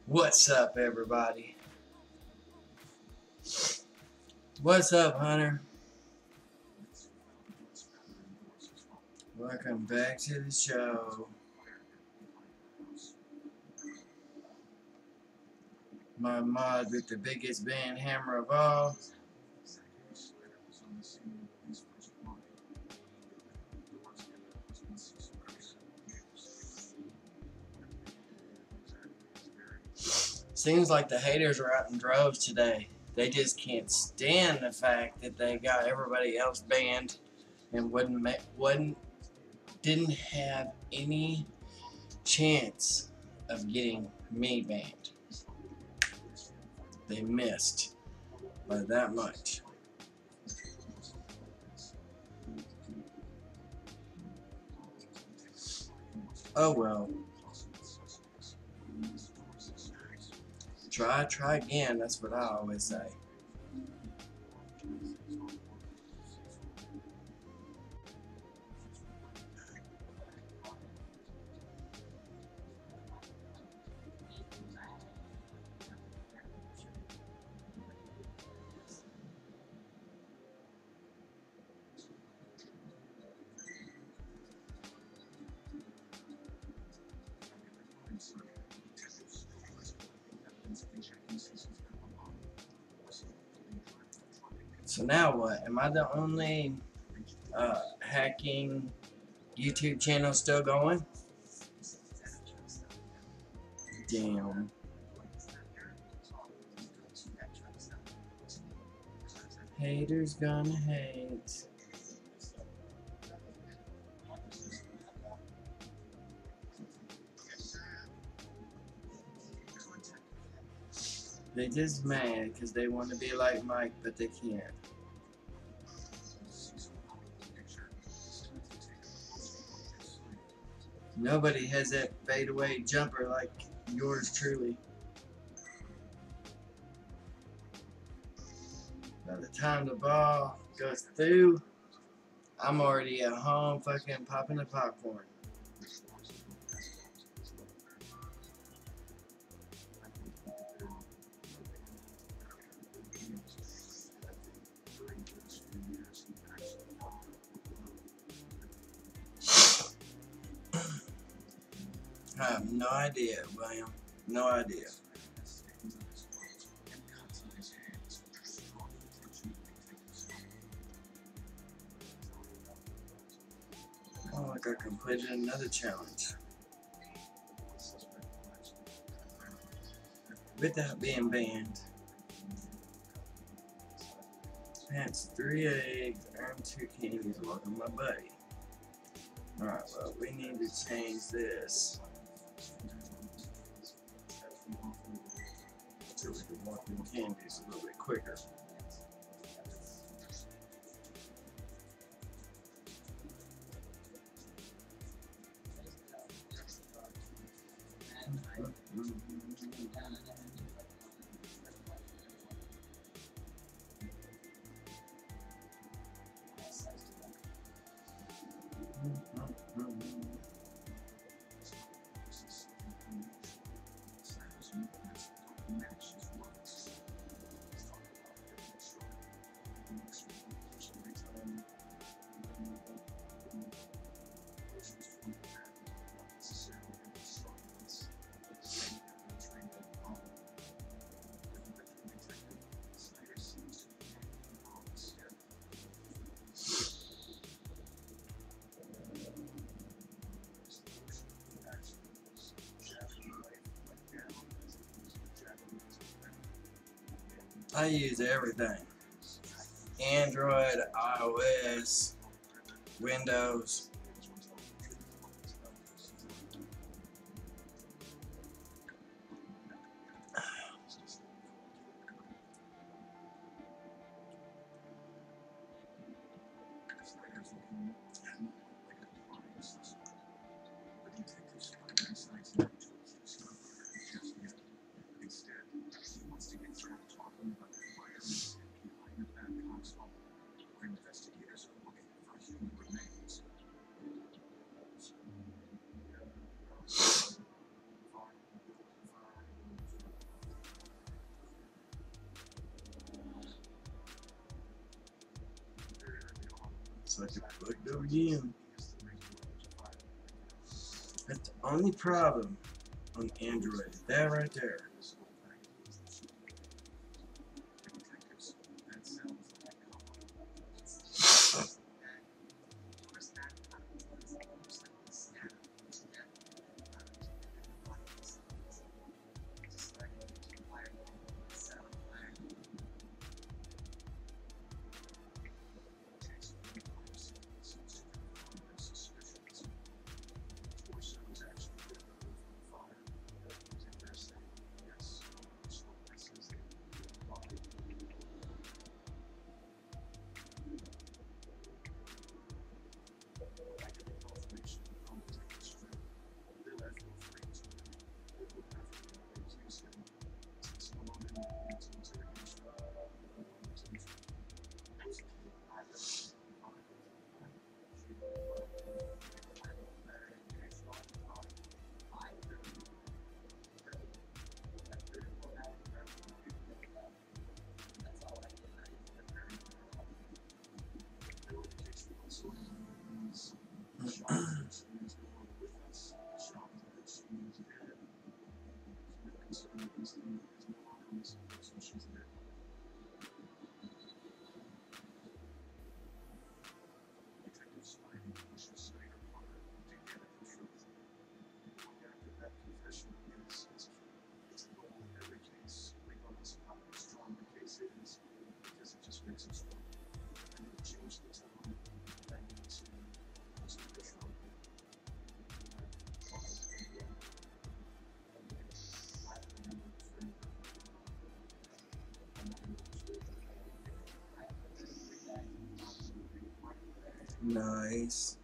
What's up, everybody? What's up, Hunter? Welcome back to the show. My mod with the biggest band hammer of all. Seems like the haters are out in droves today. They just can't stand the fact that they got everybody else banned and didn't have any chance of getting me banned. They missed by that much. Oh well. Try again, that's what I always say. So now what? Am I the only hacking YouTube channel still going? Damn. Haters gonna hate. They just mad because they want to be like Mike, but they can't. Nobody has that fadeaway jumper like yours truly. By the time the ball goes through, I'm already at home fucking popping the popcorn. I have no idea, William. No idea. Oh, like I completed another challenge. Without being banned. Hatch 3 eggs, earn 2 candies, welcome my buddy. Alright, well, we need to change this. So we can walk in candies a little bit quicker. I use everything. Android, iOS, Windows. Looks like it fucked up again. That's the only problem on Android. That right there. Nice.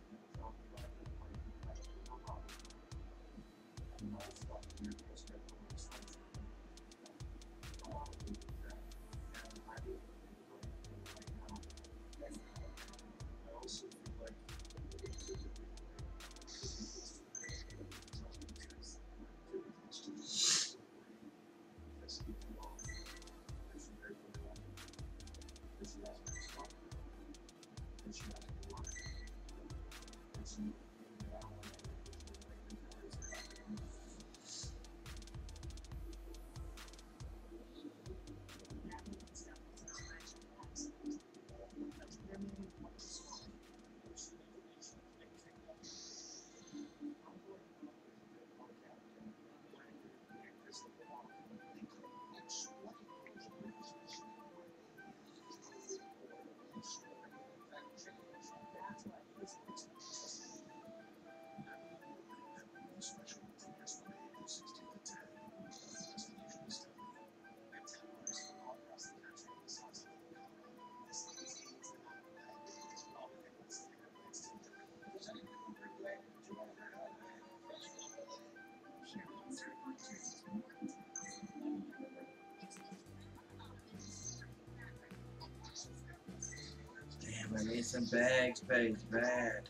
Damn, I need some bag space bad.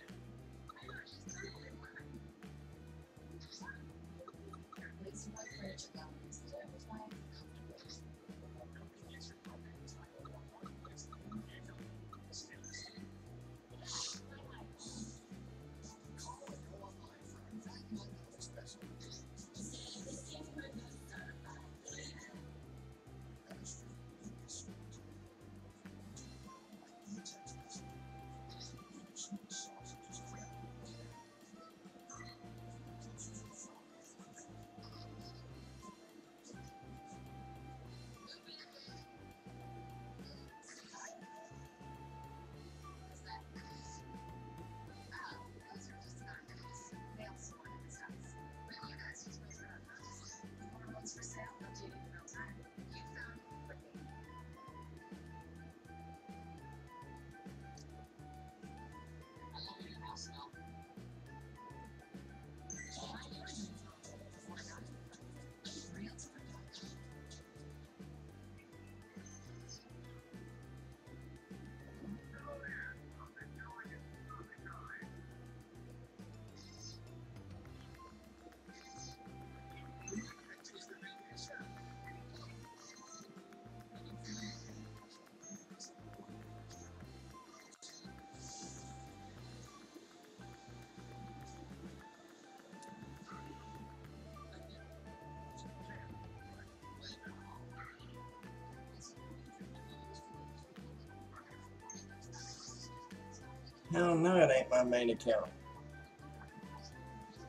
Hell no, it ain't my main account.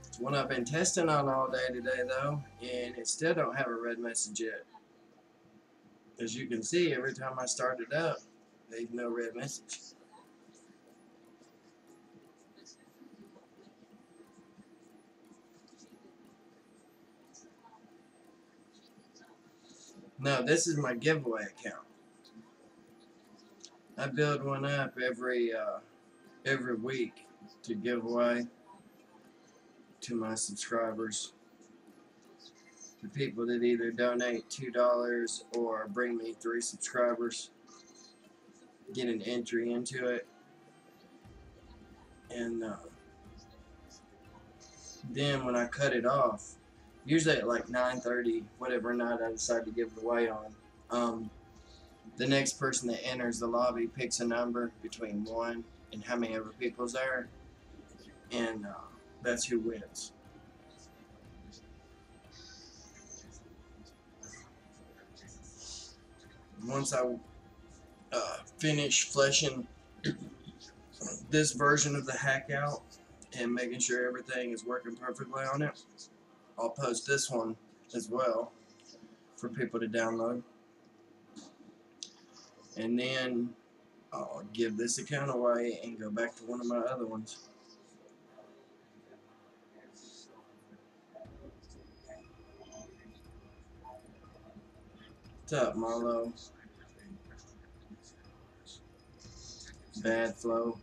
It's one I've been testing on all day today though, and it still don't have a red message yet. As you can see, every time I start it up, there's no red message. No, this is my giveaway account. I build one up every week to give away to my subscribers, to people that either donate $2 or bring me 3 subscribers, get an entry into it, and then when I cut it off, usually at like 9:30, whatever night I decide to give it away on, the next person that enters the lobby picks a number between 1 and how many ever people's there, and that's who wins. Once I finish fleshing this version of the hack out and making sure everything is working perfectly on it, I'll post this one as well for people to download. And then I'll give this account away and go back to one of my other ones. What's up, Marlo? Bad flow.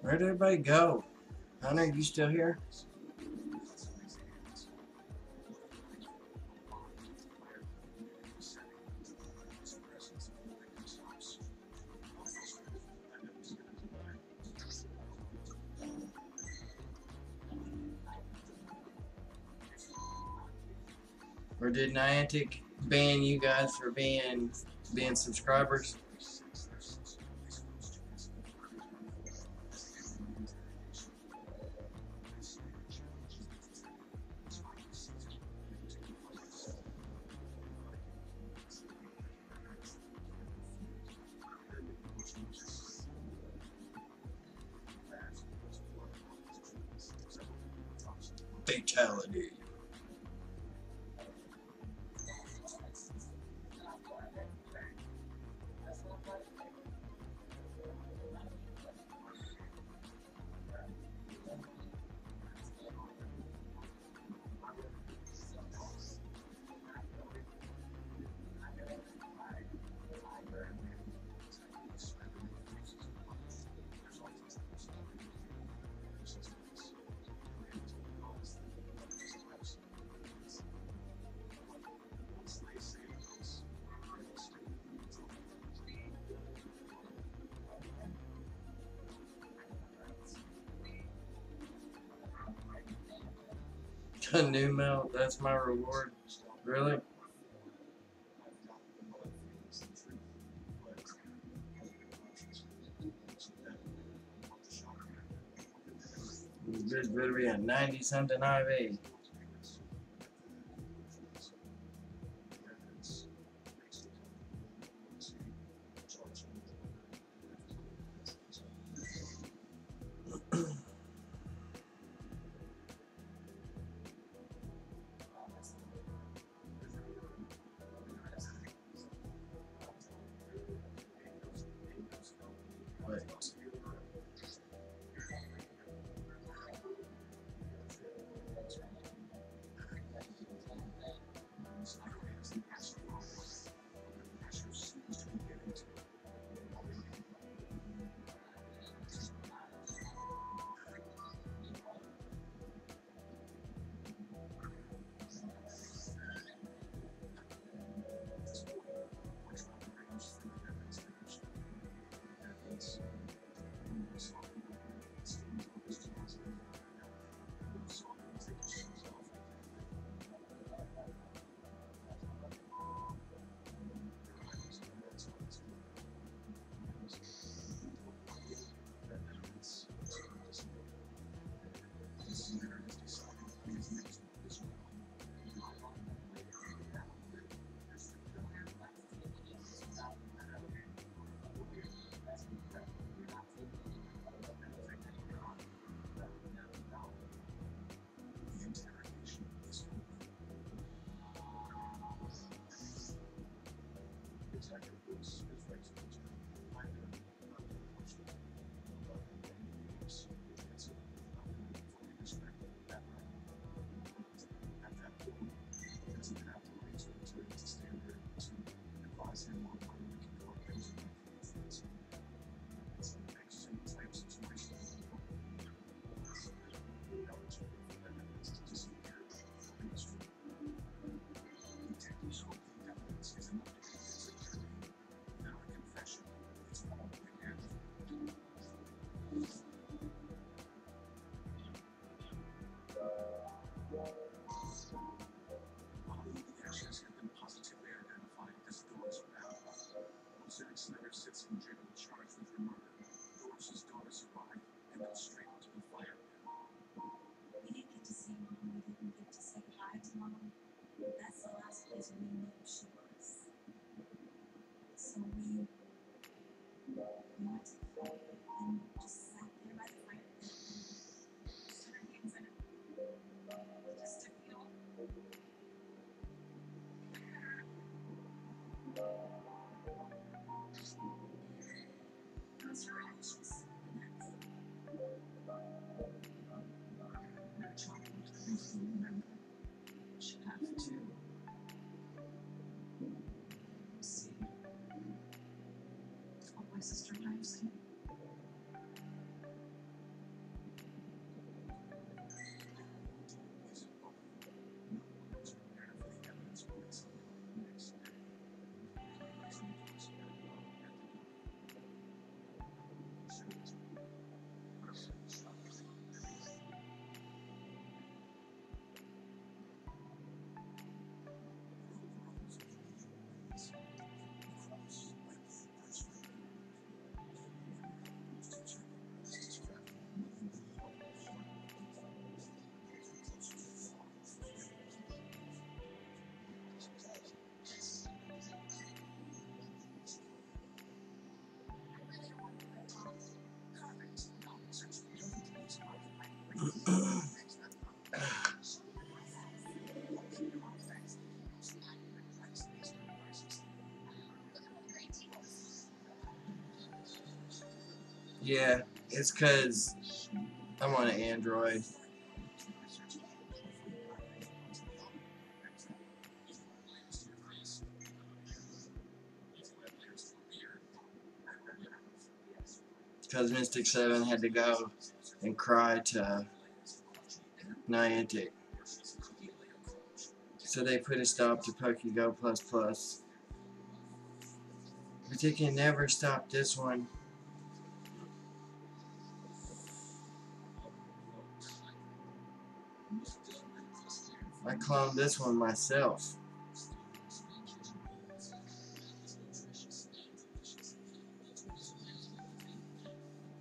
Where'd everybody go? Hunter, you still here? Or did Niantic ban you guys for being subscribers? Fatality. A new melt, that's my reward. Really? This better be a 90 something IV. Wait. We didn't get to see Mom. We didn't get to say goodbye to Mom. That's the last place we knew she was. So we went to the fire and just sat there by the fire pit and stood our hands in it just to feel. Close your ashes and that's it. That chocolate makes me remember. Should have to see all my sister lives in. Yeah, it's because I'm on an Android. Because Mystic 7 had to go and cry to Niantic. So they put a stop to PokemonGO++. But they can never stop this one. I cloned this one myself.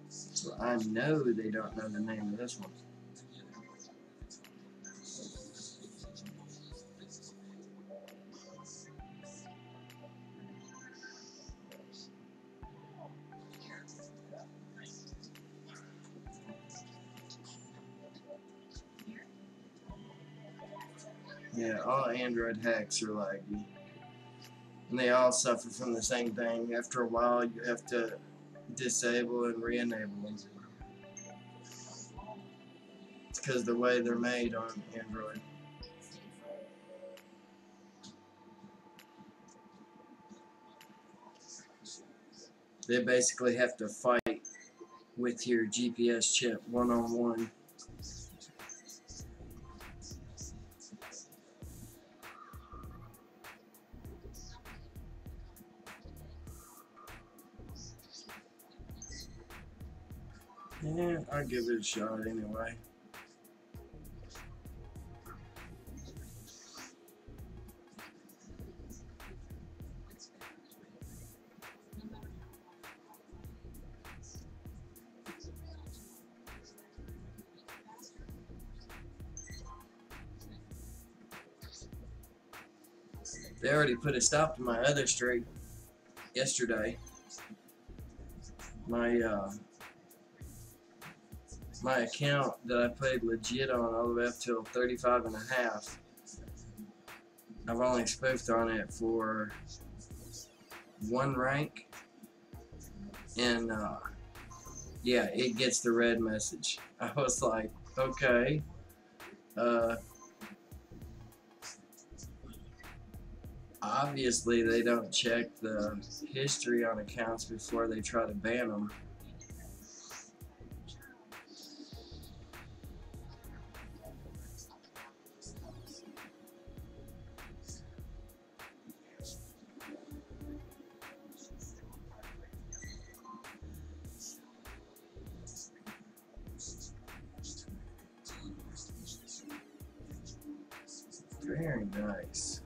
So I know they don't know the name of this one. Yeah, all Android hacks are laggy. And they all suffer from the same thing. After a while, you have to disable and re-enable them. It's because the way they're made on Android. They basically have to fight with your GPS chip one-on-one. Yeah, I'll give it a shot anyway. They already put a stop to my other streak yesterday. My account that I played legit on all the way up till 35 and a half. I've only spoofed on it for one rank, and yeah, it gets the red message. I was like, okay, obviously they don't check the history on accounts before they try to ban them. Very nice.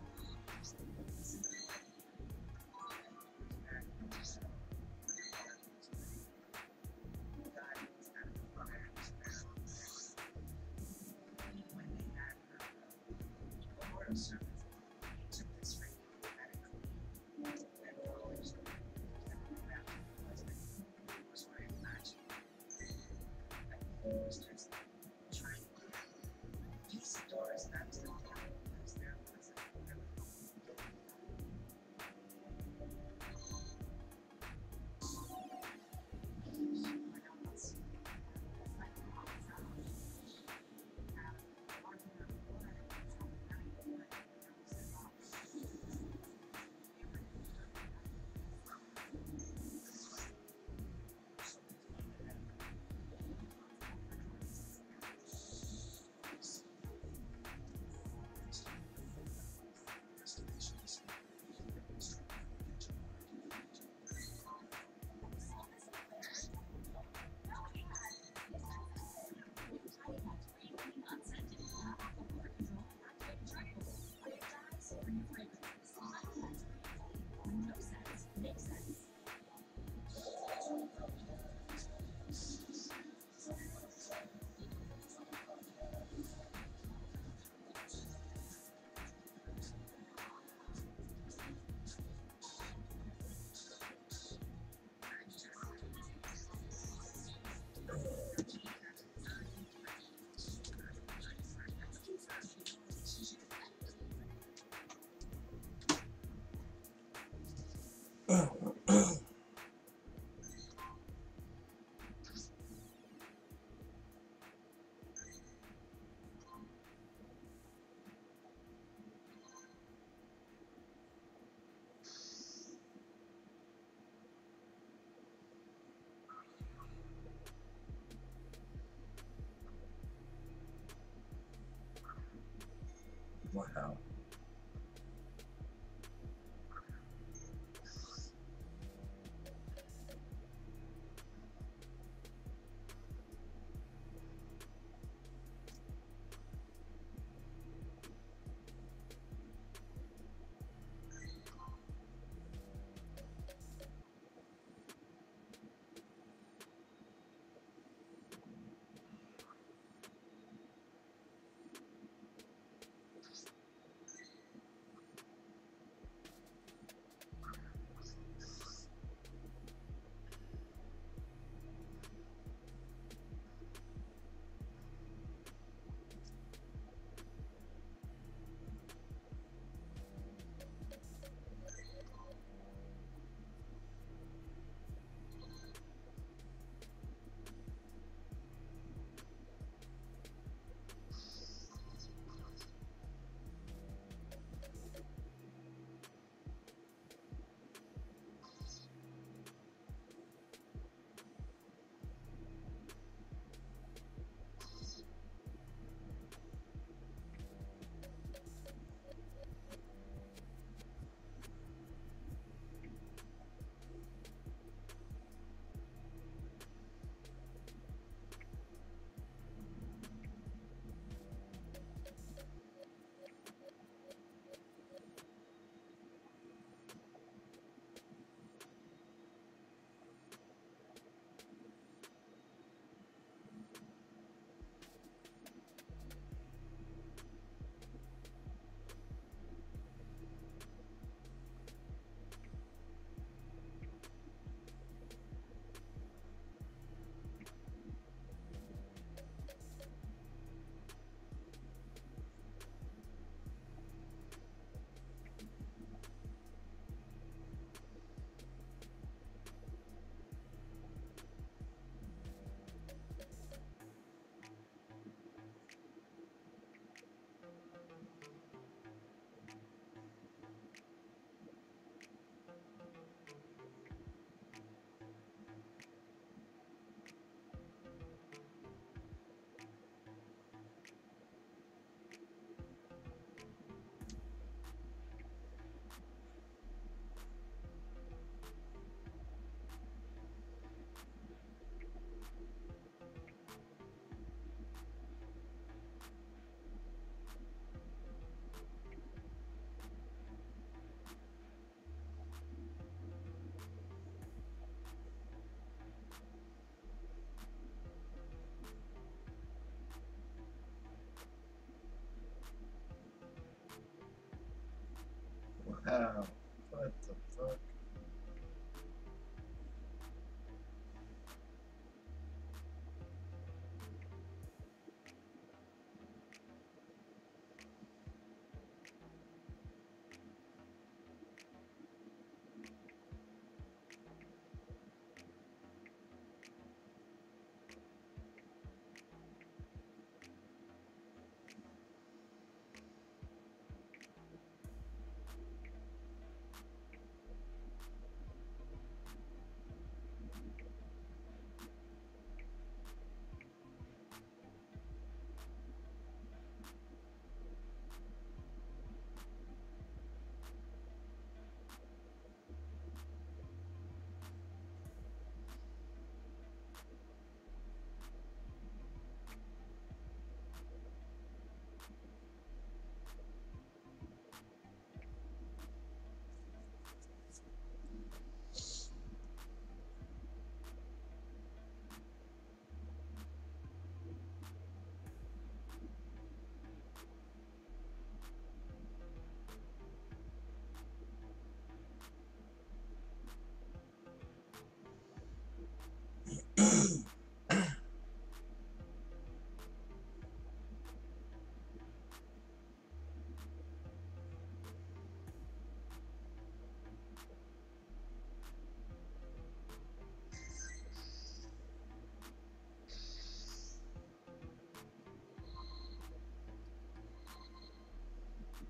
Oh, what the fuck?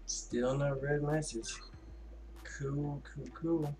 Still no red message. Cool, cool, cool.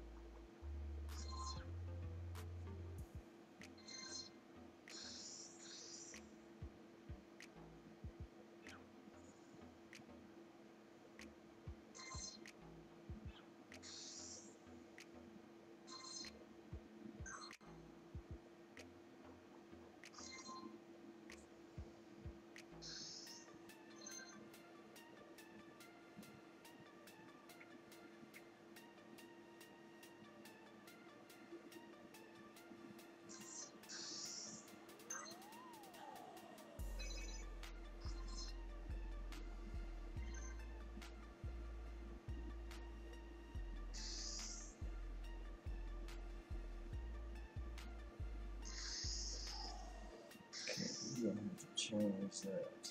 Okay, we're gonna have to change that.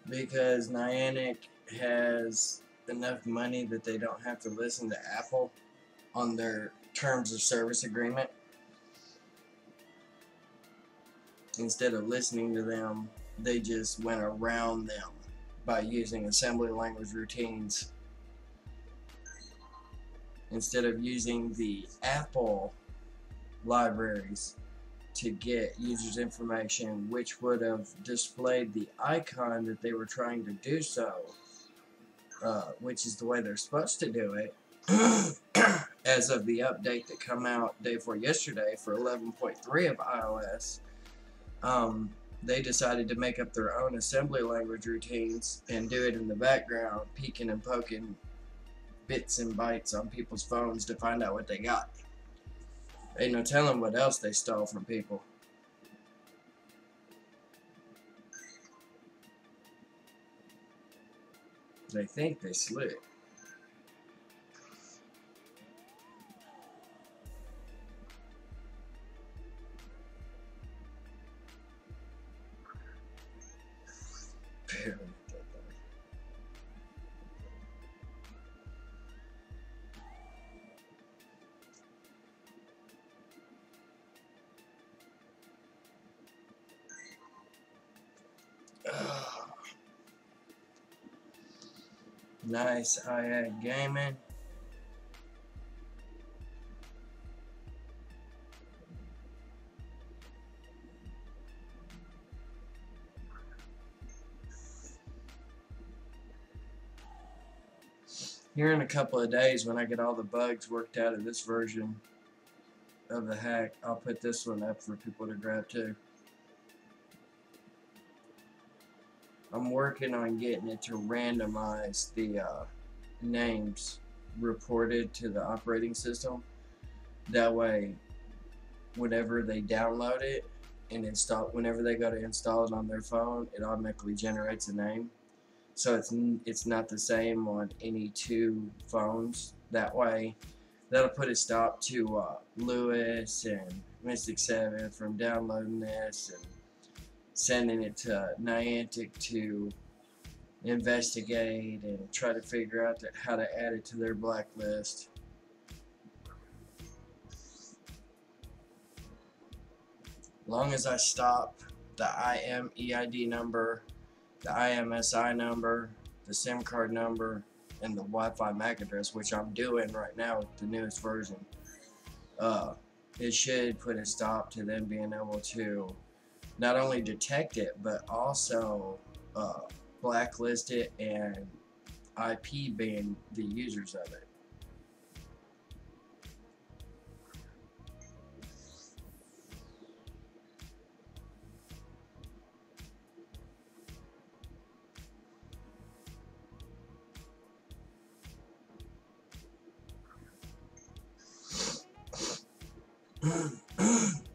Because Niantic has enough money that they don't have to listen to Apple on their terms of service agreement. Instead of listening to them, they just went around them by using assembly language routines. Instead of using the Apple libraries to get users' information, which would have displayed the icon that they were trying to do so, which is the way they're supposed to do it, as of the update that come out day before yesterday for 11.3 of iOS, they decided to make up their own assembly language routines and do it in the background, peeking and poking bits and bytes on people's phones to find out what they got. Ain't no telling what else they stole from people. They think they slick. Nice IA gaming. Here in a couple of days, when I get all the bugs worked out of this version of the hack, I'll put this one up for people to grab too. I'm working on getting it to randomize the names reported to the operating system. That way, whenever they download it and install, whenever they go to install it on their phone, it automatically generates a name. So it's not the same on any two phones. That way, that'll put a stop to Lewis and Mystic 7 from downloading this and sending it to Niantic to investigate and try to figure out how to add it to their blacklist. Long as I stop the IMEID number, the IMSI number, the SIM card number, and the Wi-Fi MAC address, which I'm doing right now with the newest version, it should put a stop to them being able to not only detect it, but also blacklist it and IP ban the users of it.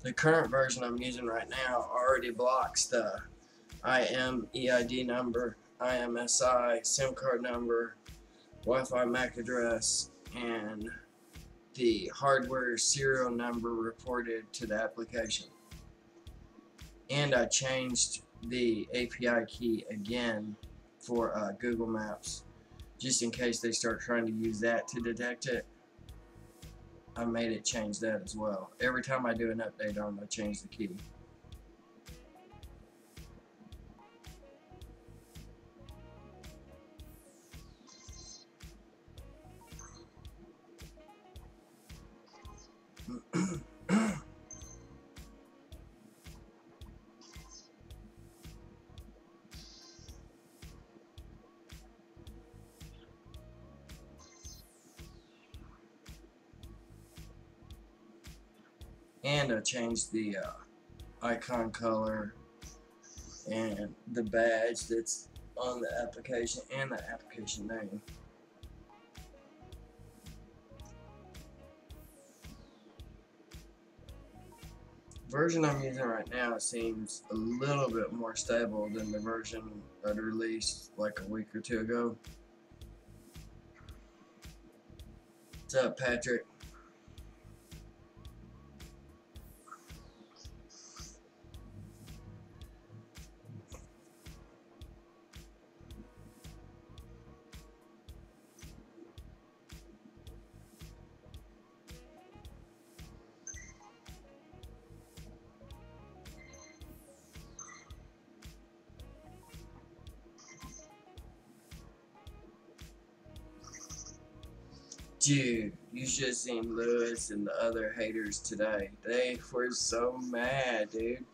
The current version I'm using right now already blocks the IMEID number, IMSI, SIM card number, Wi-Fi MAC address, and the hardware serial number reported to the application. And I changed the API key again for Google Maps, just in case they start trying to use that to detect it. I made it change that as well. Every time I do an update on it, I change the key. And I changed the icon color and the badge that's on the application and the application name. Version I'm using right now seems a little bit more stable than the version I released like a week or two ago. What's up, Patrick? Dude, you should have seen Lewis and the other haters today. They were so mad, dude.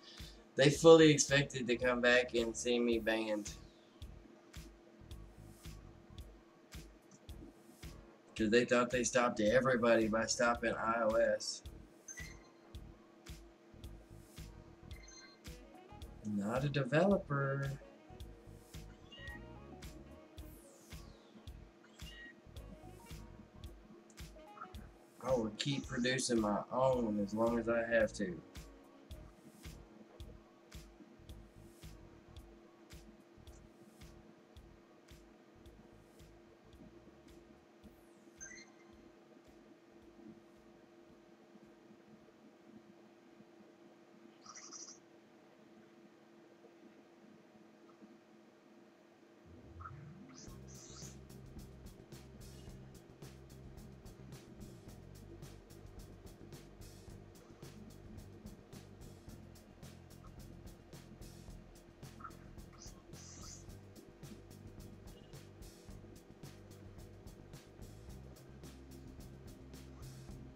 They fully expected to come back and see me banned. Because they thought they stopped everybody by stopping iOS. Not a developer. I will keep producing my own as long as I have to.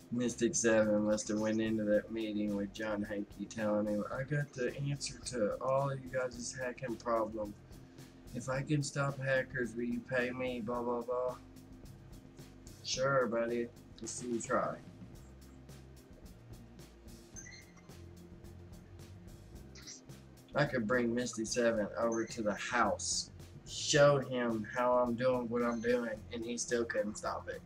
Mystic 7 must have went into that meeting with John Hankey telling him, I got the answer to all of you guys' hacking problem. If I can stop hackers, will you pay me? Blah, blah, blah. Sure, buddy. Let's see you try. I could bring Misty 7 over to the house, show him how I'm doing what I'm doing, and he still couldn't stop it.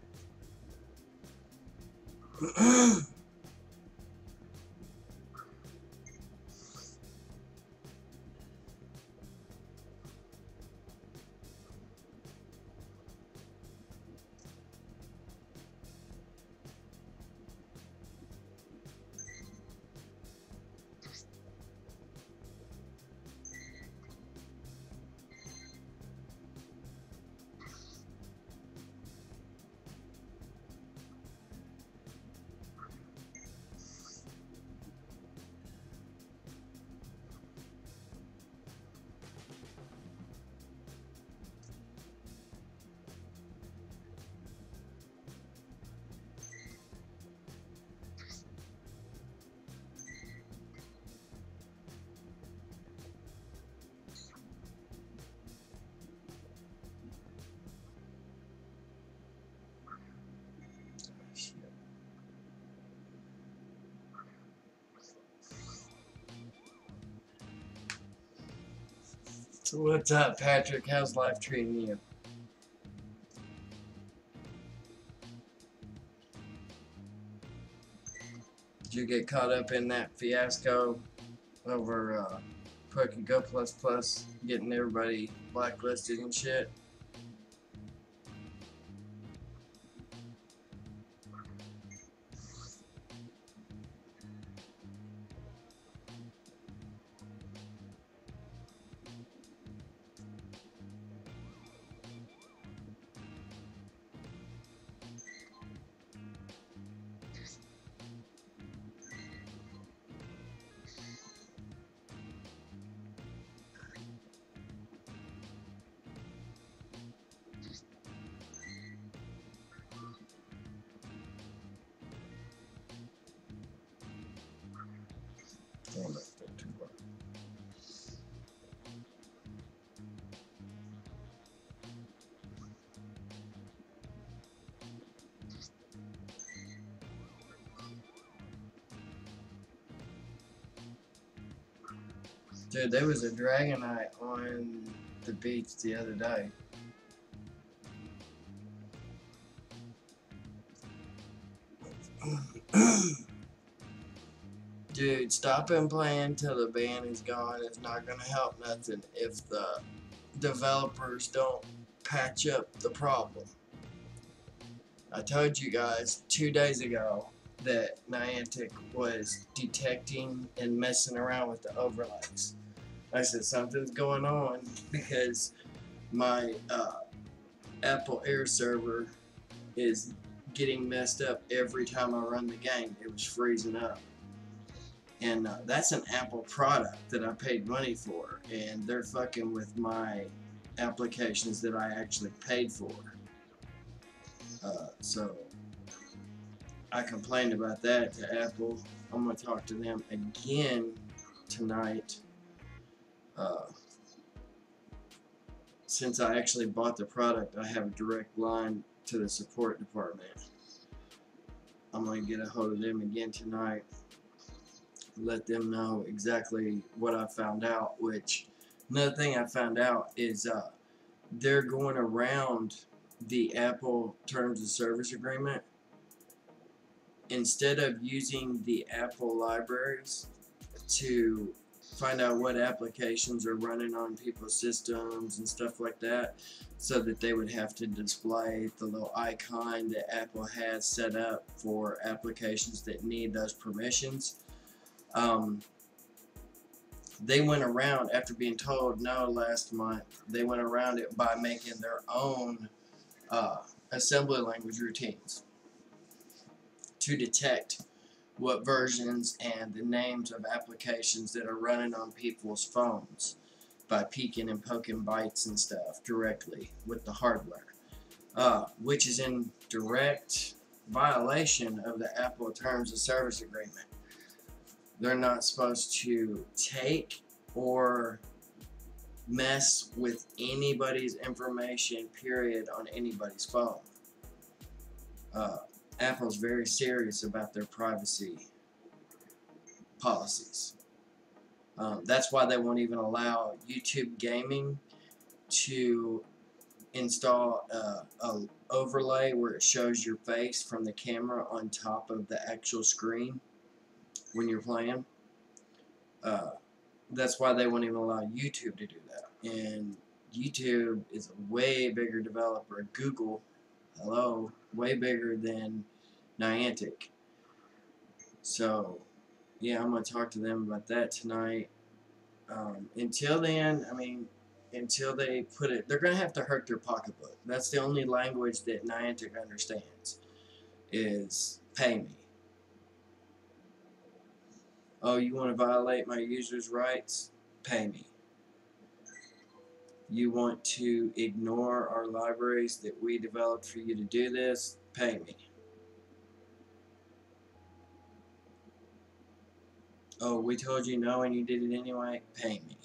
So what's up, Patrick? How's life treating you? Did you get caught up in that fiasco over PokemonGO++, getting everybody blacklisted and shit? Dude, there was a Dragonite on the beach the other day. Dude, stopping playing till the ban is gone is not gonna help nothing if the developers don't patch up the problem. I told you guys 2 days ago that Niantic was detecting and messing around with the overlays. I said something's going on because my Apple Air server is getting messed up every time I run the game. It was freezing up. And that's an Apple product that I paid money for, and they're fucking with my applications that I actually paid for. So I complained about that to Apple. I'm going to talk to them again tonight. Since I actually bought the product, I have a direct line to the support department. I'm going to get a hold of them again tonight. Let them know exactly what I found out. Which, another thing I found out is they're going around the Apple Terms of Service Agreement. Instead of using the Apple libraries to find out what applications are running on people's systems and stuff like that, so that they would have to display the little icon that Apple has set up for applications that need those permissions. They went around, after being told no last month, they went around it by making their own assembly language routines to detect what versions and the names of applications that are running on people's phones by peeking and poking bytes and stuff directly with the hardware, which is in direct violation of the Apple Terms of Service Agreement. They're not supposed to take or mess with anybody's information, period, on anybody's phone. Apple's very serious about their privacy policies. That's why they won't even allow YouTube Gaming to install a overlay where it shows your face from the camera on top of the actual screen when you're playing. That's why they won't even allow YouTube to do that. And YouTube is a way bigger developer. Google, hello, way bigger than Niantic. So, yeah, I'm going to talk to them about that tonight. Until then, I mean, until they put it, they're going to have to hurt their pocketbook. That's the only language that Niantic understands, is pay me. Oh, you want to violate my users' rights? Pay me. You want to ignore our libraries that we developed for you to do this? Pay me. Oh, we told you no and you did it anyway? Pay me.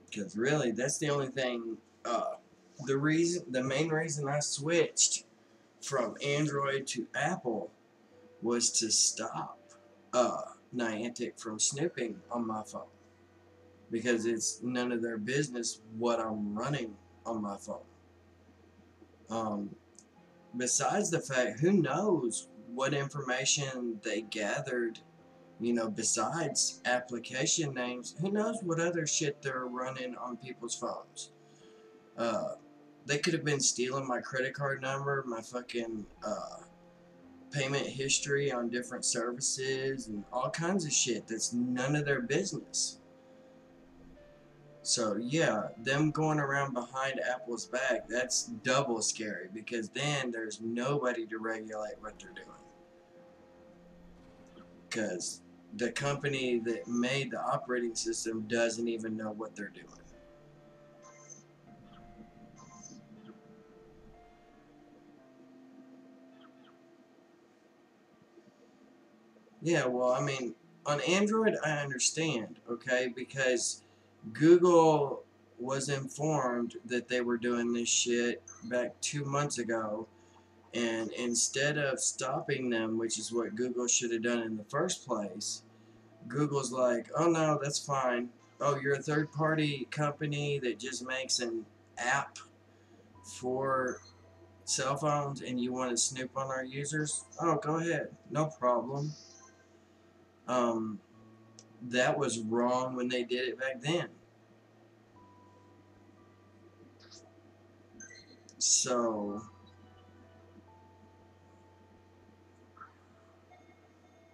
Because really, that's the only thing, the main reason I switched from Android to Apple was to stop Niantic from snooping on my phone. Because it's none of their business what I'm running on my phone. Besides the fact, who knows what information they gathered, you know, besides application names, who knows what other shit they're running on people's phones. They could have been stealing my credit card number, my fucking payment history on different services, and all kinds of shit that's none of their business. So yeah, them going around behind Apple's back, that's double scary, because then there's nobody to regulate what they're doing. Because the company that made the operating system doesn't even know what they're doing. Yeah, well, I mean, on Android, I understand, okay, because Google was informed that they were doing this shit back 2 months ago, and instead of stopping them, which is what Google should have done in the first place, Google's like, oh no, that's fine. Oh, you're a third-party company that just makes an app for cell phones and you want to snoop on our users? Oh, go ahead. No problem. That was wrong when they did it back then. So,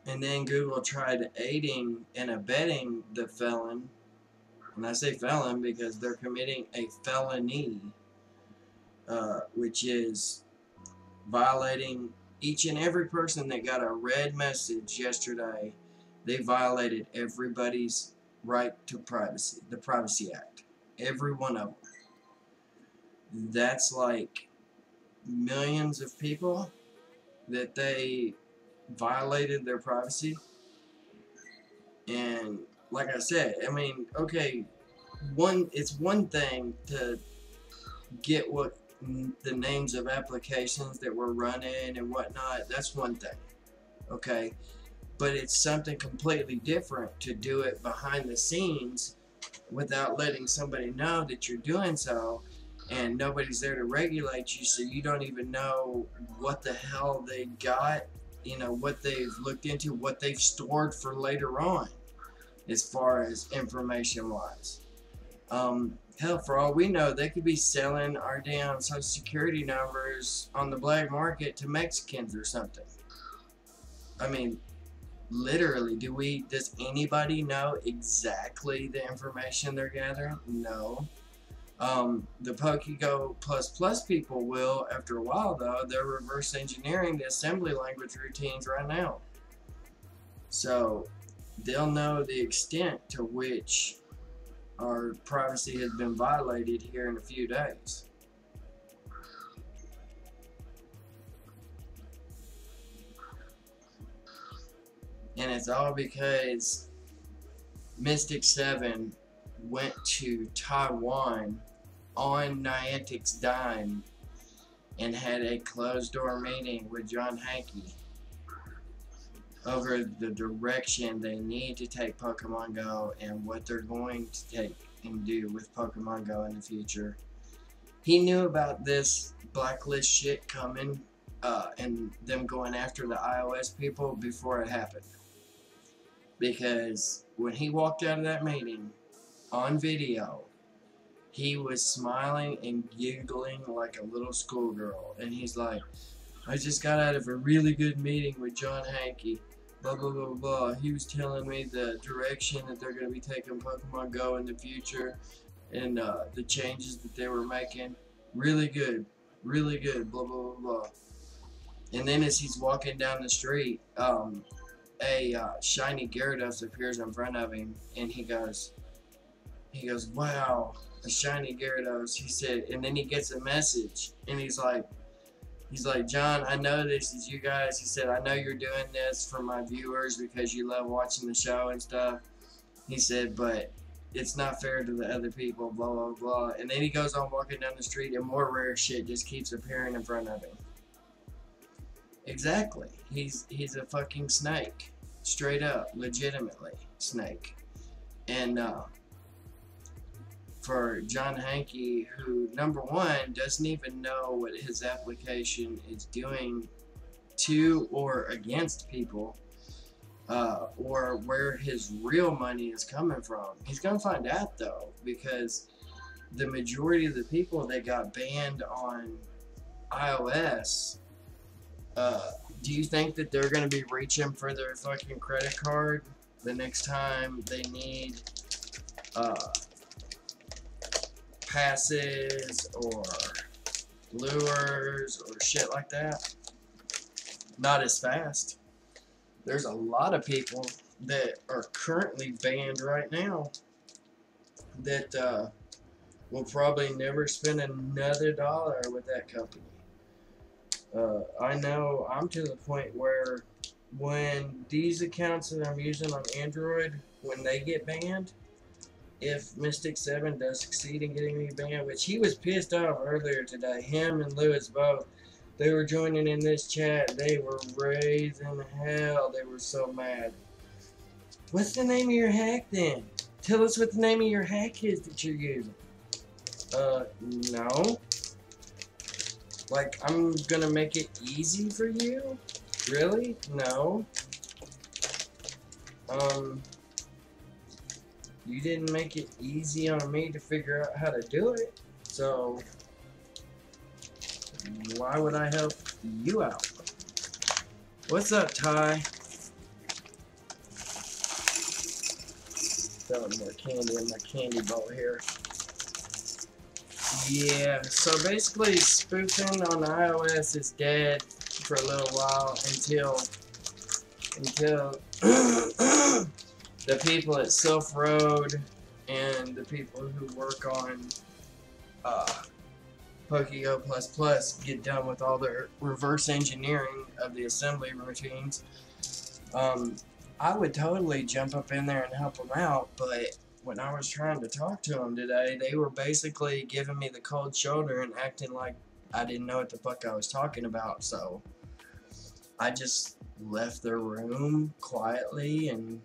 and then Google tried aiding and abetting the felon, and I say felon because they're committing a felony, which is violating each and every person that got a red message yesterday. They violated everybody's right to privacy, the Privacy Act. Every one of them. That's like millions of people that they violated their privacy. And like I said, I mean, okay, it's one thing to get what the names of applications that we're running and whatnot. That's one thing, okay, but it's something completely different to do it behind the scenes without letting somebody know that you're doing so, and nobody's there to regulate you, so you don't even know what the hell they got, you know, what they've looked into, what they've stored for later on as far as information wise. Hell, for all we know, they could be selling our damn social security numbers on the black market to Mexicans or something. I mean, literally, does anybody know exactly the information they're gathering? No. The PokemonGO plus people will after a while, though. They're reverse engineering the assembly language routines right now. So they'll know the extent to which our privacy has been violated here in a few days. And it's all because Mystic 7 went to Taiwan on Niantic's dime and had a closed-door meeting with John Hanke over the direction they need to take PokemonGO and what they're going to take and do with PokemonGO in the future. He knew about this blacklist shit coming and them going after the iOS people before it happened. Because when he walked out of that meeting on video, he was smiling and giggling like a little schoolgirl. And he's like, I just got out of a really good meeting with John Hanke. Blah, blah, blah, blah. He was telling me the direction that they're going to be taking PokemonGO in the future and the changes that they were making. Really good. Really good. Blah, blah, blah, blah. And then as he's walking down the street, a shiny Gyarados appears in front of him, and he goes, wow, a shiny Gyarados, he said, and then he gets a message, and he's like, John, I know this is you guys. He said, I know you're doing this for my viewers because you love watching the show and stuff. He said, but it's not fair to the other people, blah, blah, blah. And then he goes on walking down the street, and more rare shit just keeps appearing in front of him. Exactly. He's a fucking snake. Straight up, legitimately snake. And for John Hanke, who, number one, doesn't even know what his application is doing to or against people, or where his real money is coming from. He's going to find out, though, because the majority of the people that got banned on iOS, do you think that they're going to be reaching for their fucking credit card the next time they need passes or lures or shit like that? Not as fast. There's a lot of people that are currently banned right now that will probably never spend another dollar with that company. I know I'm to the point where when these accounts that I'm using on Android, when they get banned, if Mystic 7 does succeed in getting me banned, which he was pissed off earlier today, him and Lewis both, they were joining in this chat, they were raising hell, they were so mad. What's the name of your hack then? Tell us what the name of your hack is that you're using. No. Like, I'm gonna make it easy for you? Really? No. You didn't make it easy on me to figure out how to do it, so why would I help you out? What's up, Ty? Throwing more candy in my candy bowl here. Yeah, so basically spoofing on iOS is dead for a little while until the people at Self Road and the people who work on PokemonGO++ get done with all their reverse engineering of the assembly routines. I would totally jump up in there and help them out, but when I was trying to talk to them today, they were basically giving me the cold shoulder and acting like I didn't know what the fuck I was talking about. So I just left their room quietly and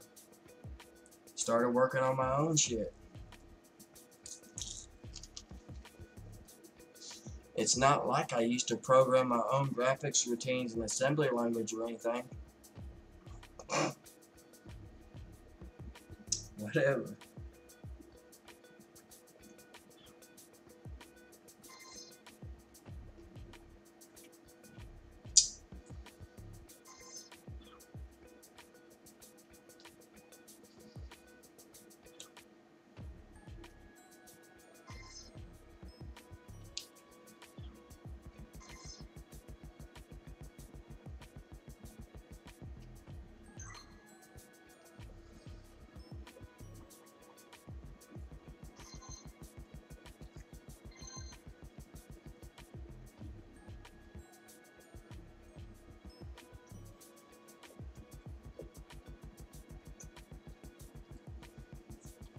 started working on my own shit. It's not like I used to program my own graphics routines in assembly language or anything. Whatever.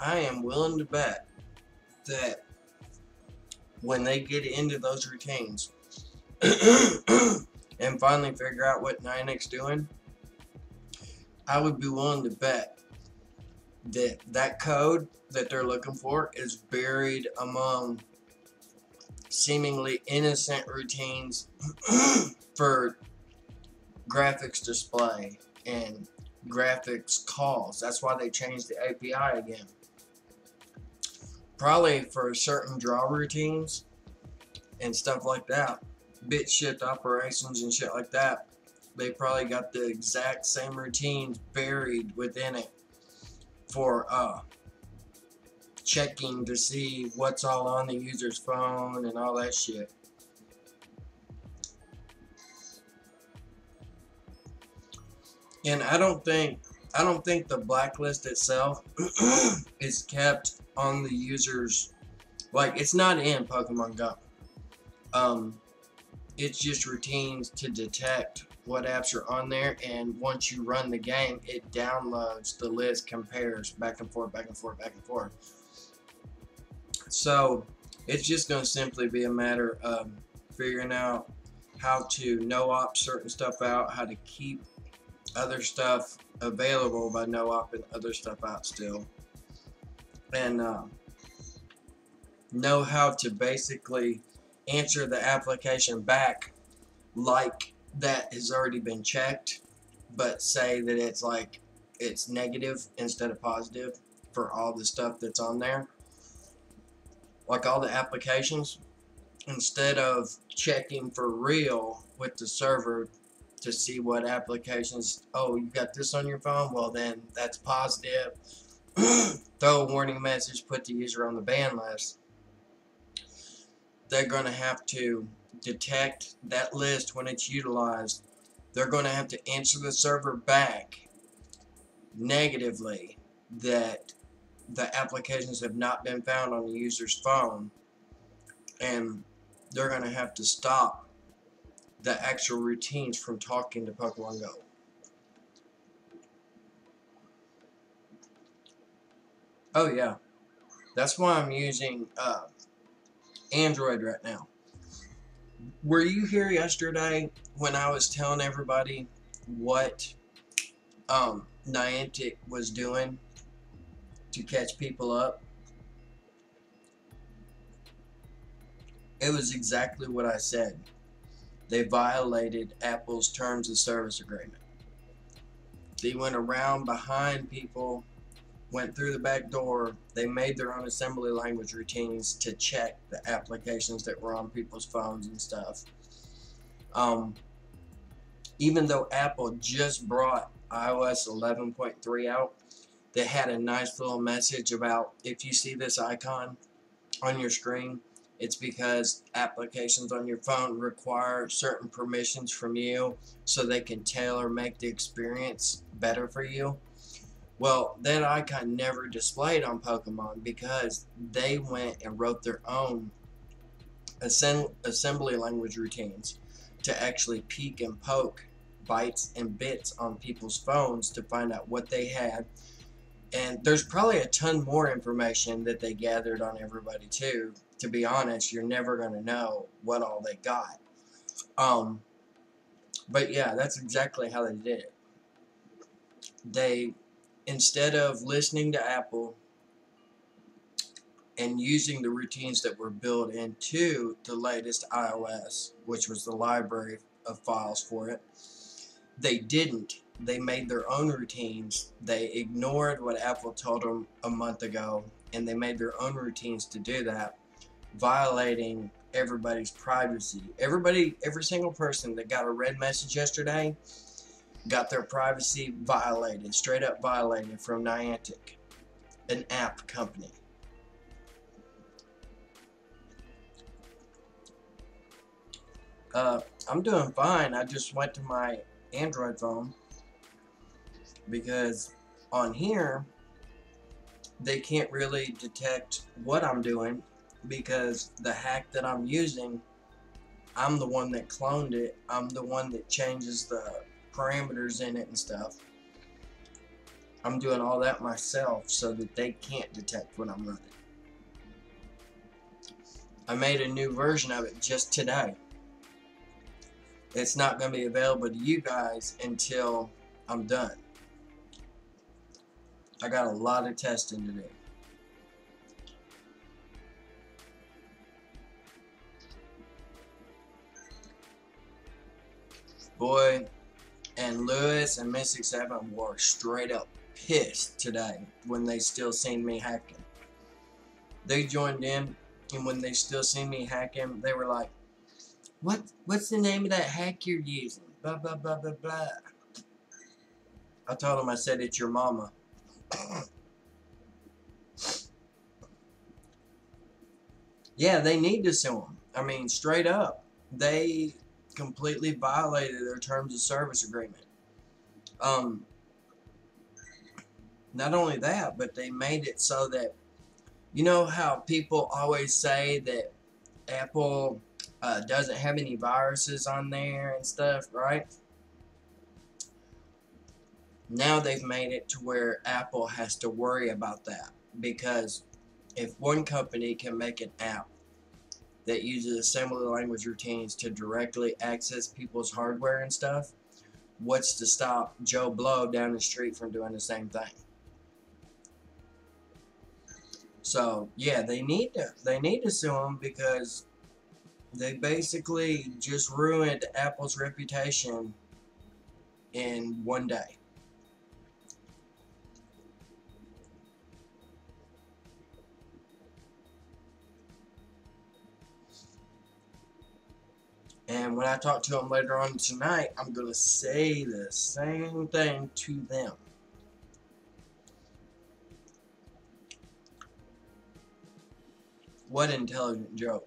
I am willing to bet that when they get into those routines and finally figure out what Niantic's doing, I would be willing to bet that that code that they're looking for is buried among seemingly innocent routines for graphics display and graphics calls. That's why they changed the API again. Probably for certain draw routines and stuff like that, bit shift operations and shit like that, they probably got the exact same routines buried within it for checking to see what's all on the user's phone and all that shit. And I don't think the blacklist itself is kept on the user's, like, it's not in PokemonGO. It's just routines to detect what apps are on there, and once you run the game, it downloads the list, compares back and forth, back and forth, back and forth. So it's just going to simply be a matter of figuring out how to no-op certain stuff out, how to keep other stuff available by no-opping other stuff out still, and know how to basically answer the application back like that has already been checked, but say that it's like it's negative instead of positive for all the stuff that's on there. Like all the applications, instead of checking for real with the server to see what applications, oh, you got this on your phone, well then that's positive. Throw a warning message, put the user on the ban list. They're going to have to detect that list when it's utilized. They're going to have to answer the server back negatively that the applications have not been found on the user's phone, and they're going to have to stop the actual routines from talking to PokemonGO. Oh yeah, that's why I'm using Android right now. Were you here yesterday when I was telling everybody what Niantic was doing to catch people up? It was exactly what I said. They violated Apple's terms of service agreement. They went around behind people, went through the back door. They made their own assembly language routines to check the applications that were on people's phones and stuff. Even though Apple just brought iOS 11.3 out, they had a nice little message about, if you see this icon on your screen, it's because applications on your phone require certain permissions from you so they can tailor make the experience better for you. Well, that icon never displayed on Pokemon because they went and wrote their own assembly language routines to actually peek and poke bytes and bits on people's phones to find out what they had. And there's probably a ton more information that they gathered on everybody too. To be honest, you're never going to know what all they got. But yeah, that's exactly how they did it. They, instead of listening to Apple and using the routines that were built into the latest iOS, which was the library of files for it, they didn't. They made their own routines. They ignored what Apple told them a month ago, and they made their own routines to do that, violating everybody's privacy. Every single person that got a red message yesterday got their privacy violated, straight up violated from Niantic, an app company. I'm doing fine. I just went to my Android phone because on here they can't really detect what I'm doing because the hack that I'm using, I'm the one that cloned it. I'm the one that changes the parameters in it and stuff. I'm doing all that myself so that they can't detect what I'm running. I made a new version of it just today. It's not going to be available to you guys until I'm done. I got a lot of testing to do. Boy, and Lewis and Mystic 7 were straight up pissed today when they still seen me hacking. They joined in, and when they still seen me hacking, they were like, What's the name of that hack you're using? Blah, blah, blah, blah, blah. I told them, I said, it's your mama. Yeah, they need to sue them. I mean, straight up. They completely violated their terms of service agreement. Not only that, but they made it so that, you know how people always say that Apple doesn't have any viruses on there and stuff, right? Now they've made it to where Apple has to worry about that, because if one company can make an app that uses assembly language routines to directly access people's hardware and stuff, what's to stop Joe Blow down the street from doing the same thing? So yeah, they need to sue them because they basically just ruined Apple's reputation in one day. And when I talk to them later on tonight, I'm going to say the same thing to them. What intelligent joke.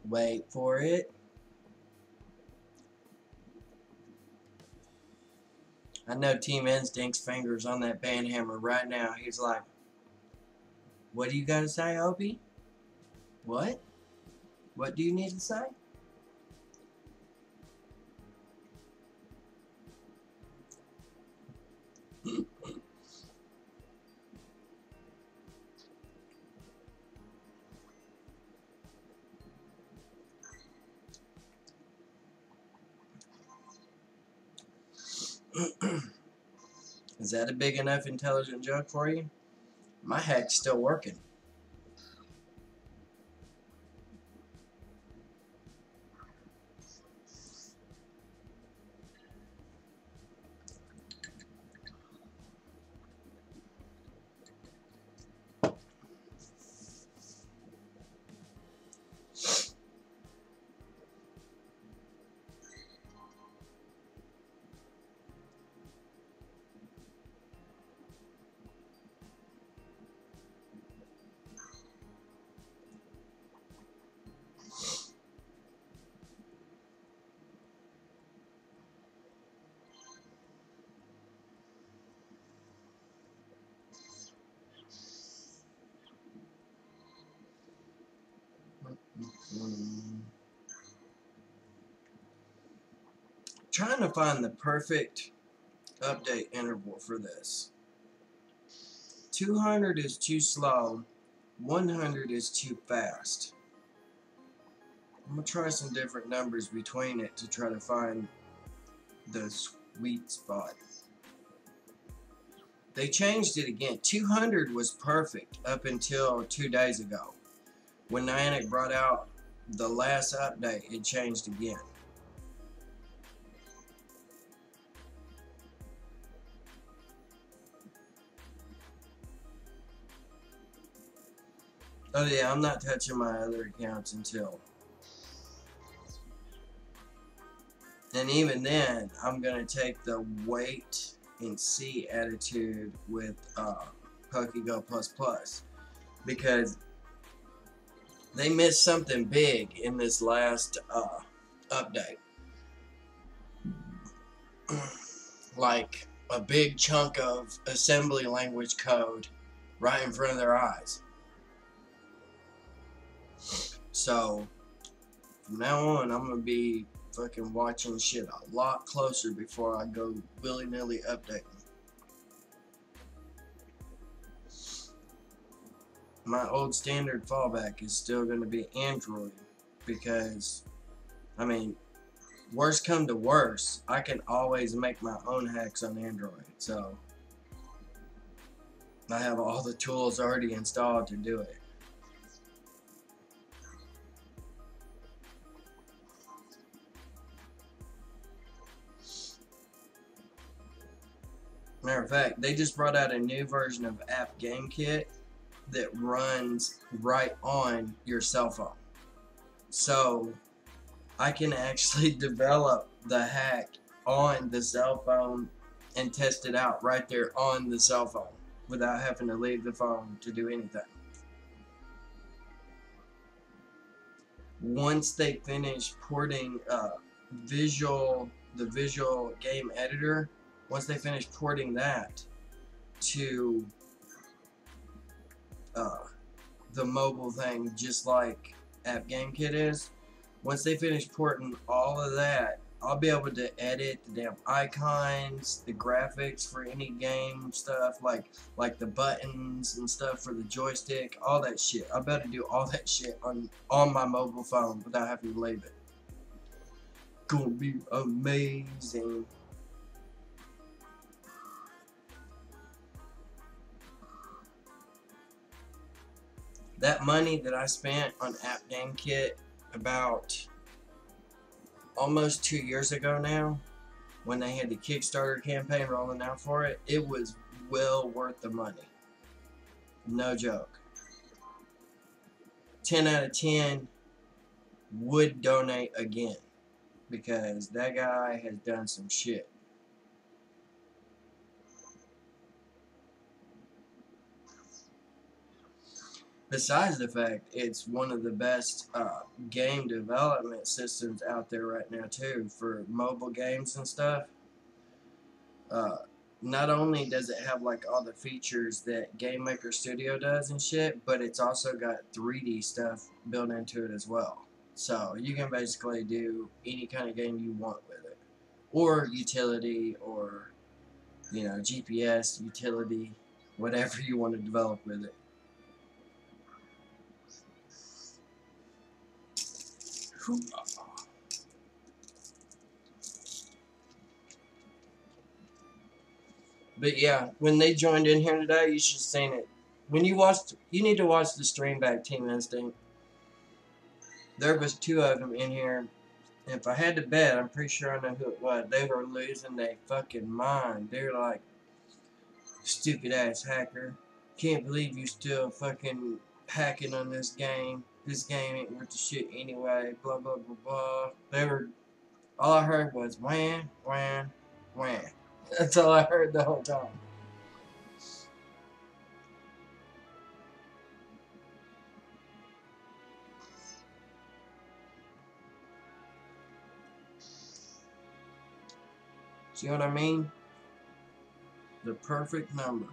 Wait for it. I know Team Instinct's fingers on that band hammer right now. He's like, what do you got to say, Opie? What? What do you need to say? Is that a big enough intelligent joke for you? My hack's still working. Trying to find the perfect update interval for this. 200 is too slow. 100 is too fast. I'm going to try some different numbers between it to try to find the sweet spot. They changed it again. 200 was perfect up until 2 days ago. When Niantic brought out the last update, it changed again. Oh yeah, I'm not touching my other accounts until. And even then, I'm going to take the wait and see attitude with PokemonGO Plus because they missed something big in this last update. Like a big chunk of assembly language code right in front of their eyes. So from now on, I'm going to be fucking watching shit a lot closer before I go willy-nilly updating. My old standard fallback is still going to be Android because, I mean, worst come to worst, I can always make my own hacks on Android. So I have all the tools already installed to do it. Matter of fact, they just brought out a new version of App Game Kit that runs right on your cell phone. So I can actually develop the hack on the cell phone and test it out right there on the cell phone without having to leave the phone to do anything. Once they finish porting the visual game editor, once they finish porting that to the mobile thing, just like App Game Kit is, once they finish porting all of that, I'll be able to edit the damn icons, the graphics for any game stuff, like the buttons and stuff for the joystick, all that shit. I'll be able to do all that shit on my mobile phone without having to leave it. Gonna be amazing. That money that I spent on App Game Kit about almost 2 years ago now, when they had the Kickstarter campaign rolling out for it, it was well worth the money. No joke. 10 out of 10 would donate again because that guy has done some shit. Besides the fact it's one of the best game development systems out there right now too for mobile games and stuff. Not only does it have like all the features that Game Maker Studio does and shit, but it's also got 3D stuff built into it as well. So you can basically do any kind of game you want with it, or utility, or you know, GPS utility, whatever you want to develop with it. But yeah, when they joined in here today, you should have seen it. When you watched, you need to watch the stream back, Team Instinct. There was 2 of them in here. And if I had to bet, I'm pretty sure I know who it was. They were losing their fucking mind. They were like, stupid ass hacker. Can't believe you still fucking hacking on this game. This game ain't worth the shit anyway. Blah, blah, blah, blah. They were, all I heard was wham, wham, wham. That's all I heard the whole time. See what I mean? The perfect number.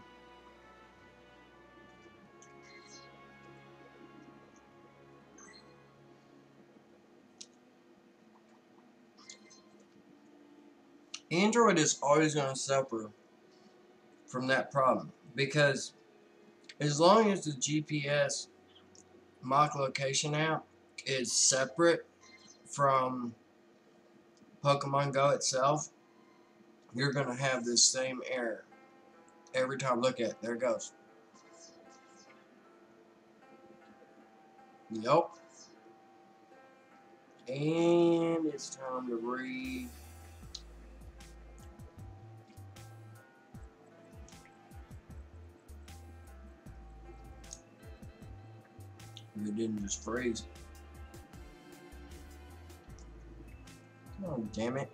Android is always going to suffer from that problem because as long as the GPS mock location app is separate from PokemonGO itself, you're going to have this same error every time. Look at it. There it goes. Yup. And it's time to read. It didn't just freeze. Oh, damn it.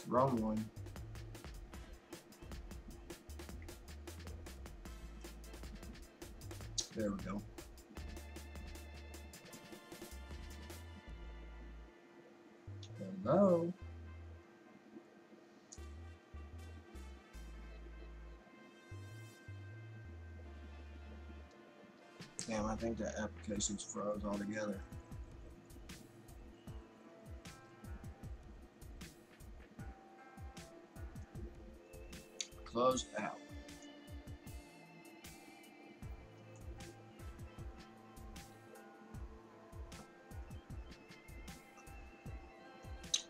Wrong one. There we go. Hello. Damn, I think that application's froze altogether. Close out.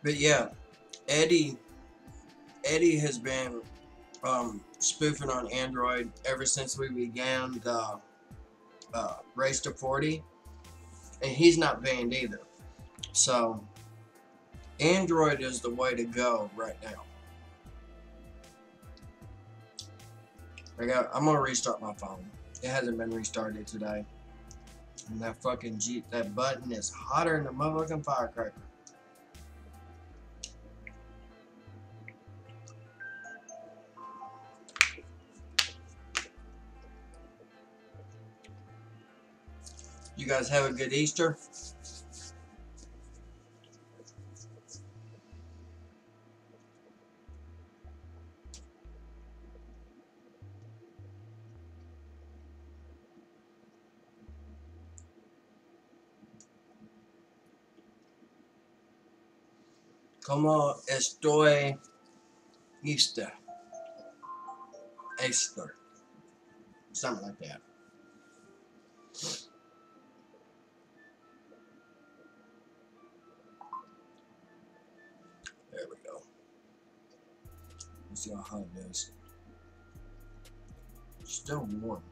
But yeah, Eddie has been spoofing on Android ever since we began the Race to 40, and he's not banned either. So Android is the way to go right now. I'm gonna restart my phone. It hasn't been restarted today, and that fucking that button is hotter than a motherfucking firecracker. You guys have a good Easter. Como estoy Easter? Easter. Something like that. There we go. Let's see how hot it is. Still warm.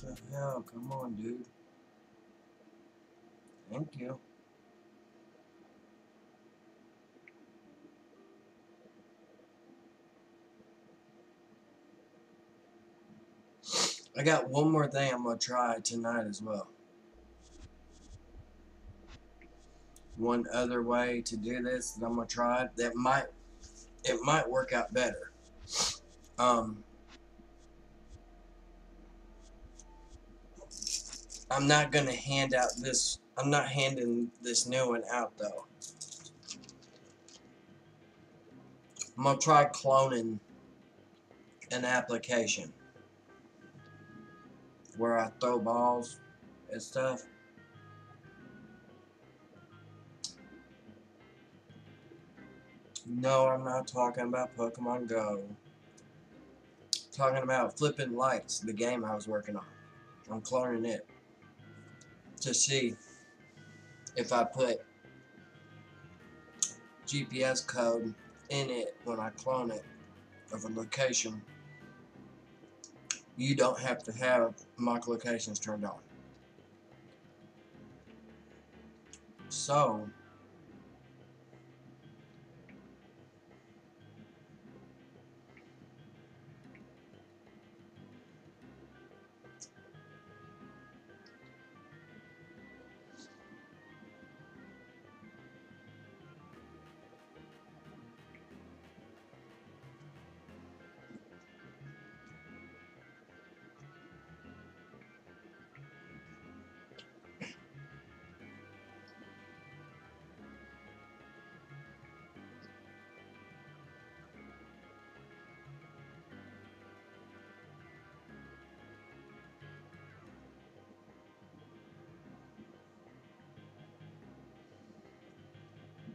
What the hell? Come on, dude. Thank you. I got one more thing I'm gonna try tonight as well. One other way to do this that I'm gonna try that might work out better. I'm not gonna hand out this. I'm not handing this new one out though. I'm gonna try cloning an application where I throw balls and stuff. No, I'm not talking about Pokemon Go. Talking about Flipping Lights, the game I was working on. I'm cloning it to see if I put GPS code in it when I clone it of a location. You don't have to have mock locations turned on. So,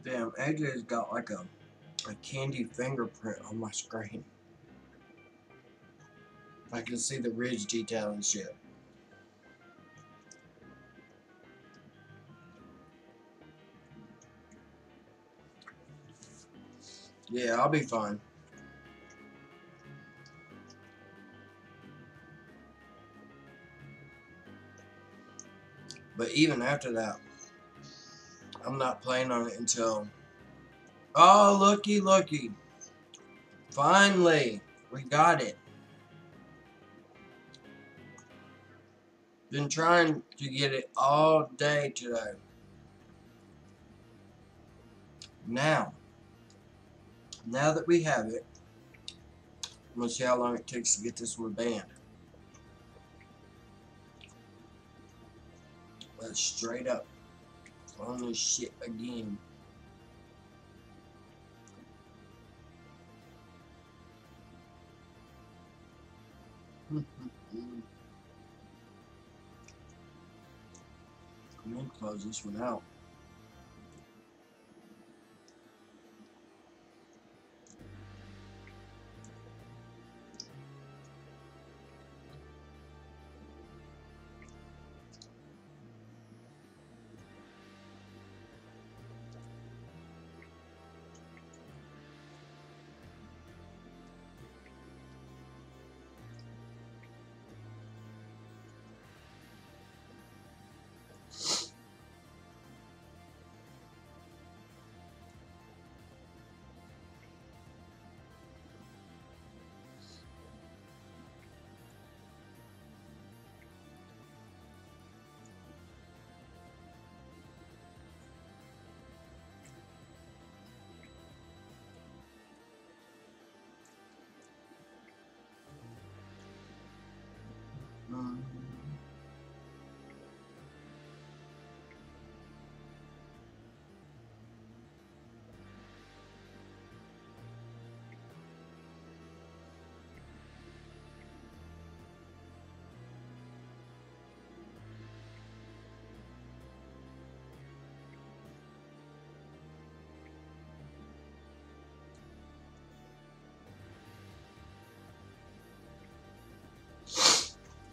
damn, AJ's got like a candy fingerprint on my screen. I can see the ridge detail and shit. Yeah, I'll be fine. But even after that, I'm not playing on it until... Oh, looky. Finally, we got it. Been trying to get it all day today. Now that we have it, I'm gonna see how long it takes to get this one banned. Let's straight up clone this shit again. I'm gonna close this one out.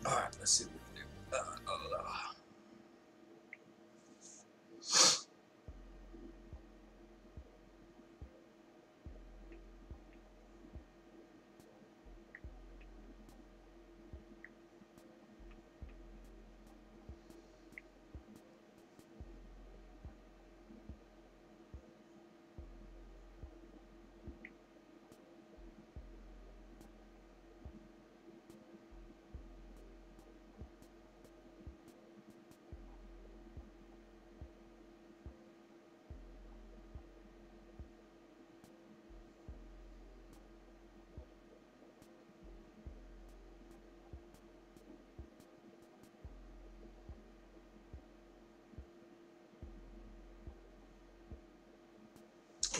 Alright, let's see what we can do.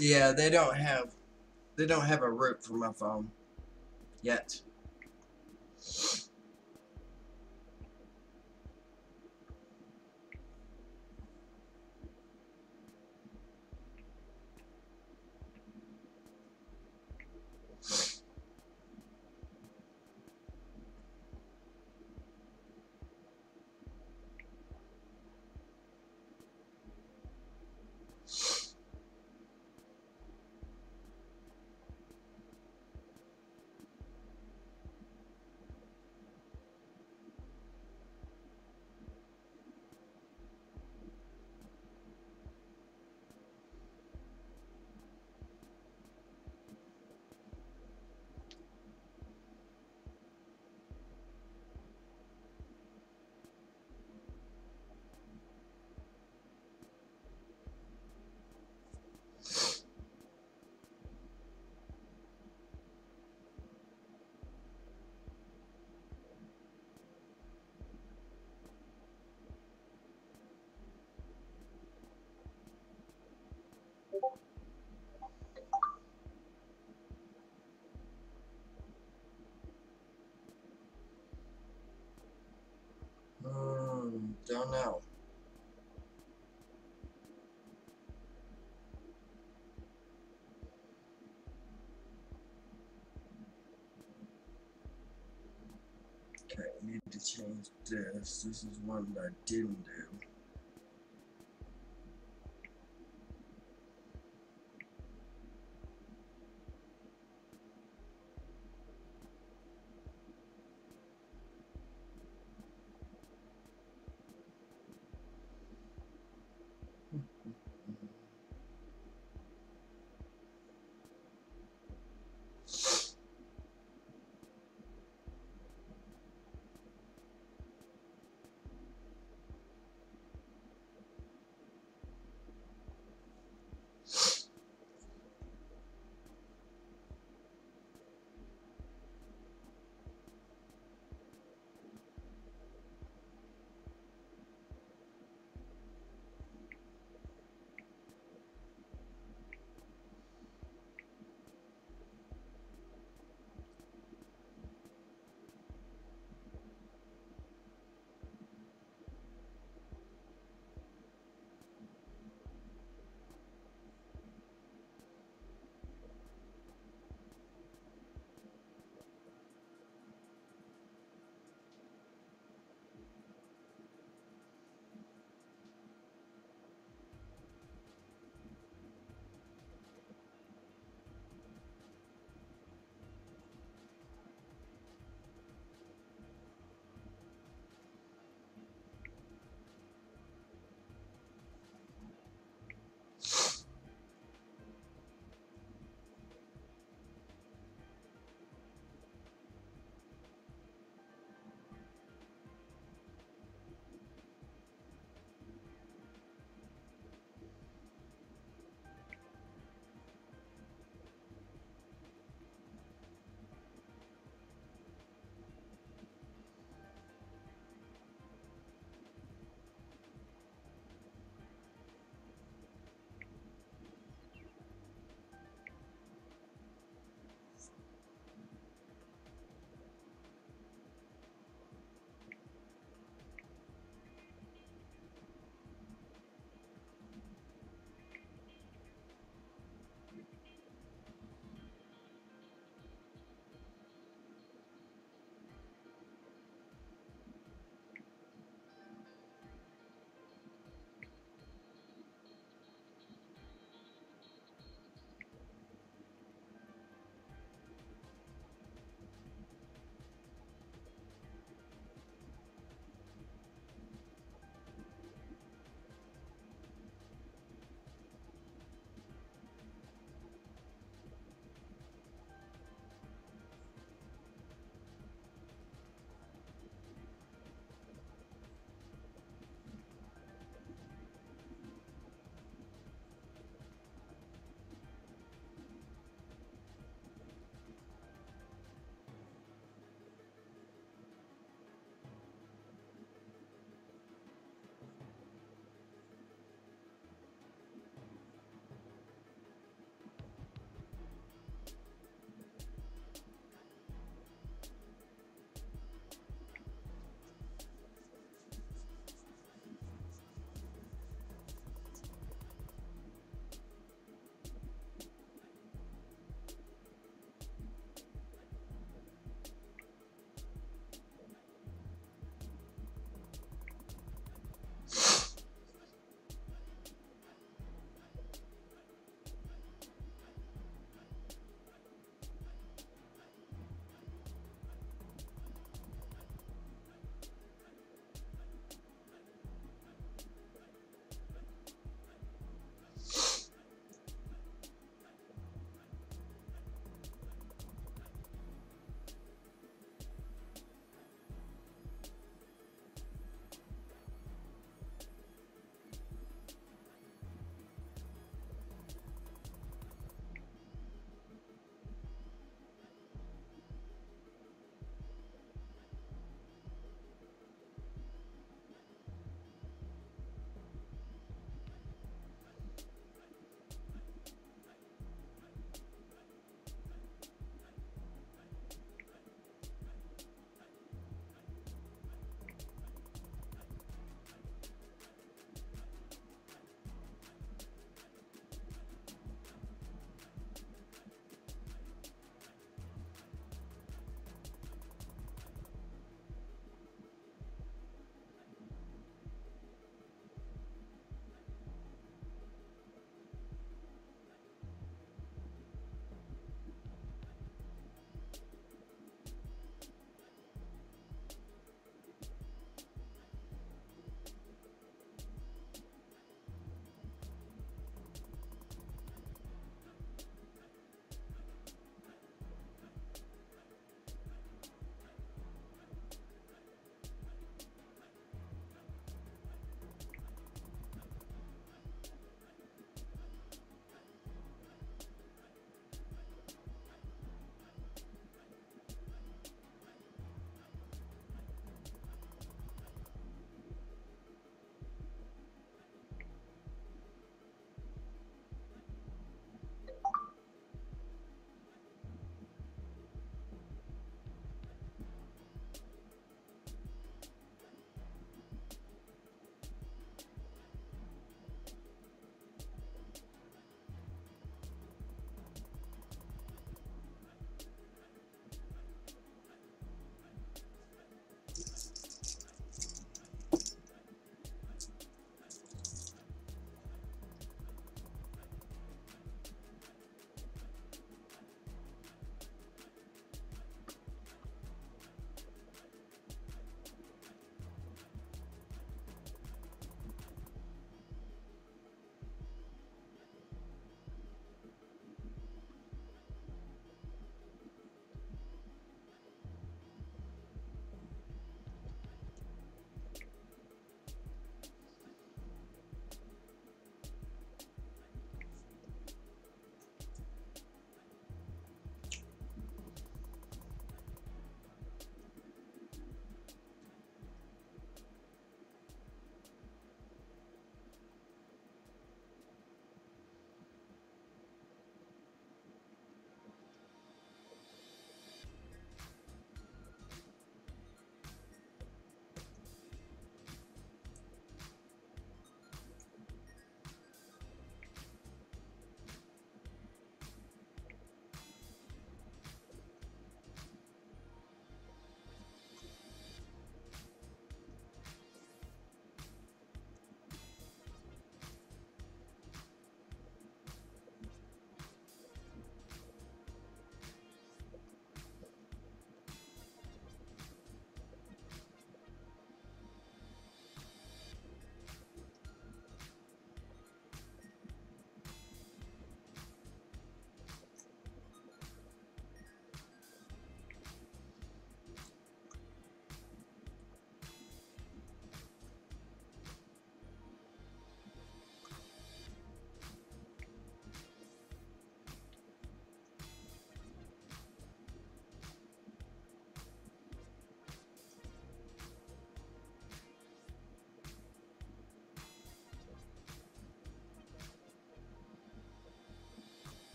Yeah, they don't have a root for my phone yet. don't know. Okay, I need to change this. This is one that I didn't do.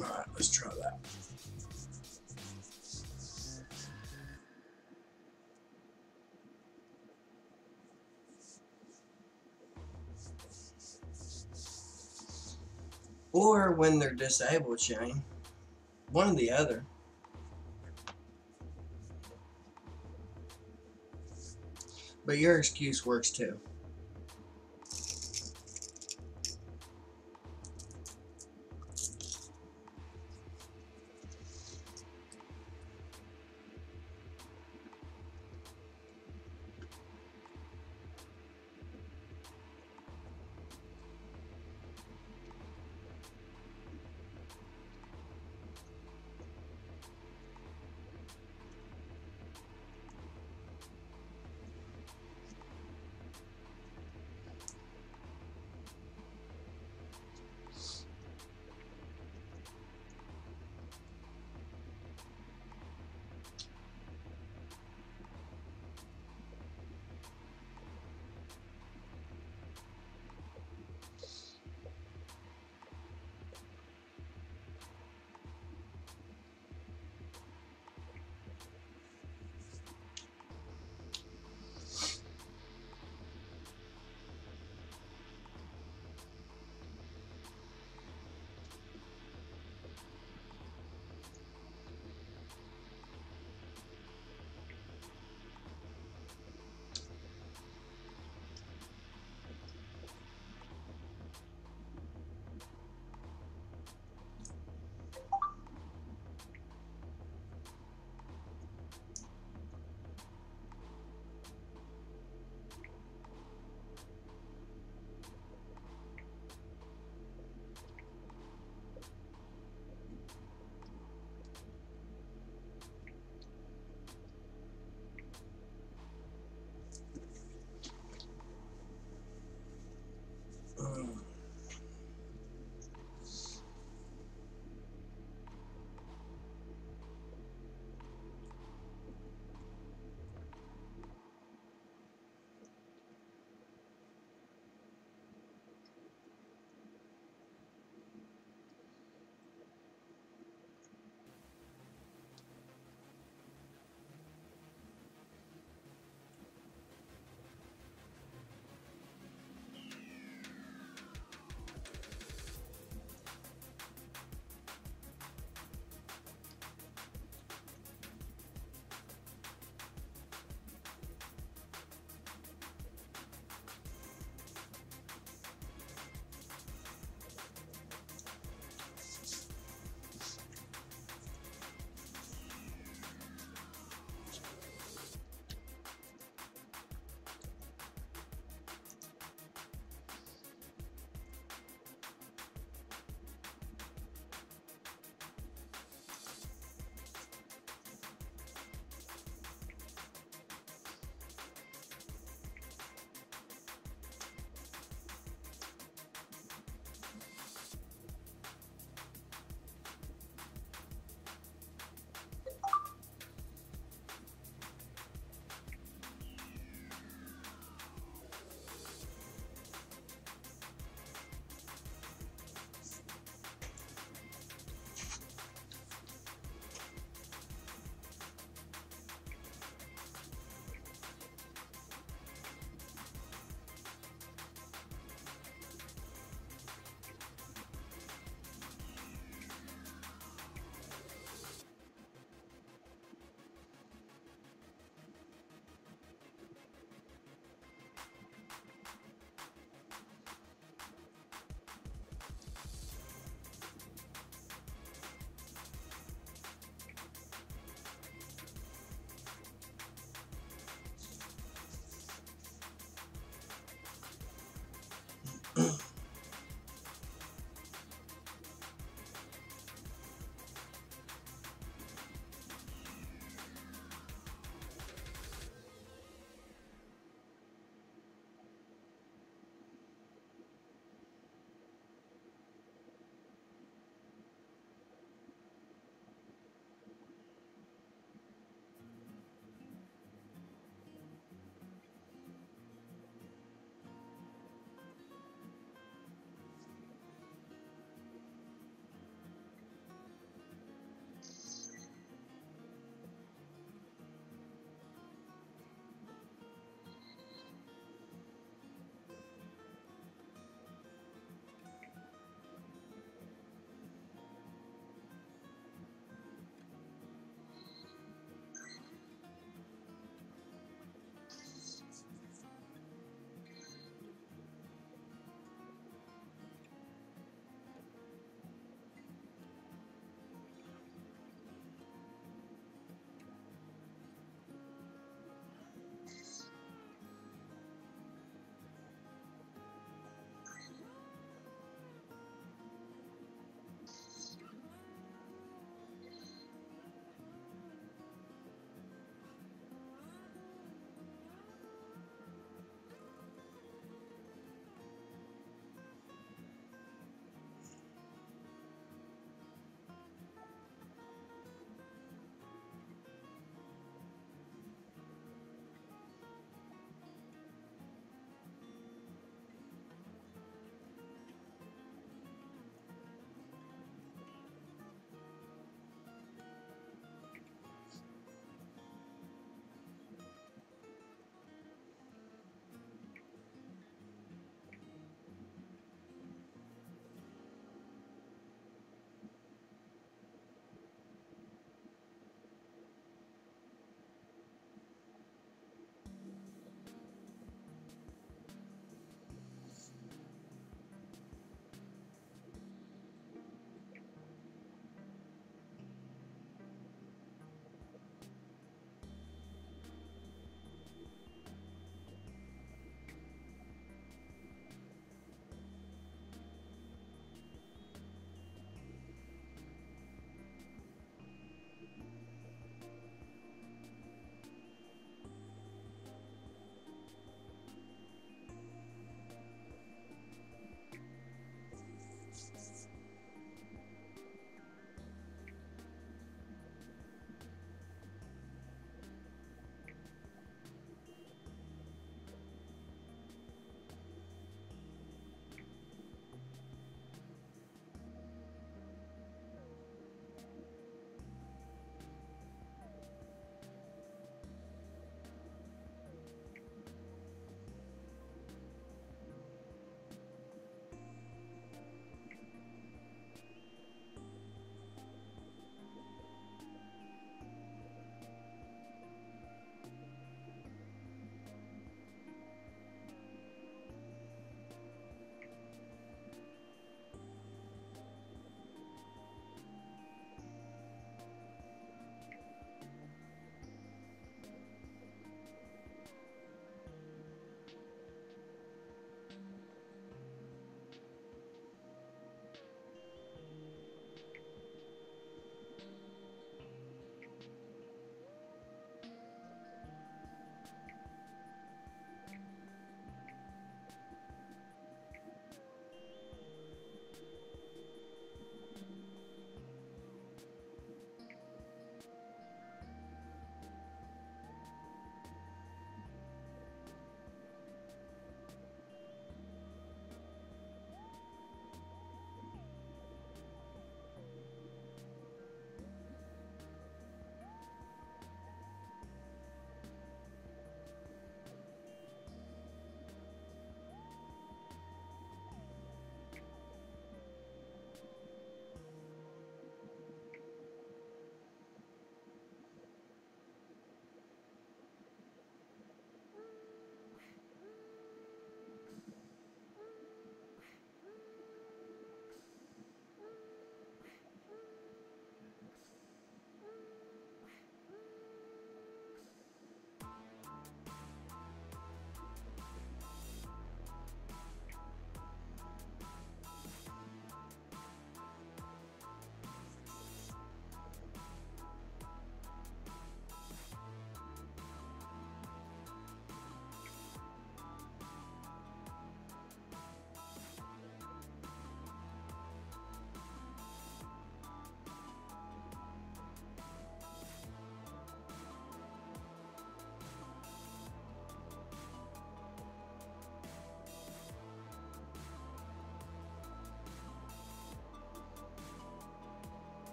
Alright, let's try that. Or when they're disabled, Shane. One or the other. But your excuse works too.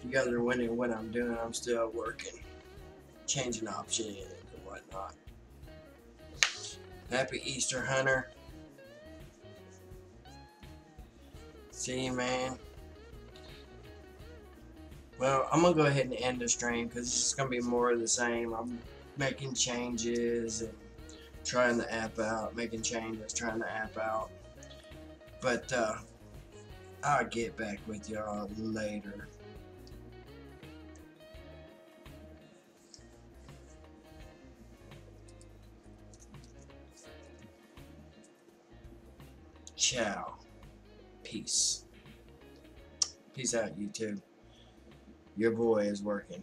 you guys are wondering what I'm doing, I'm still working, changing options and whatnot. Happy Easter, Hunter. See you, man. Well, I'm gonna go ahead and end the stream because it's just gonna be more of the same. I'm making changes and trying the app out, making changes, trying the app out. But I'll get back with y'all later. Ciao. Peace. Peace out, YouTube. Your boy is working.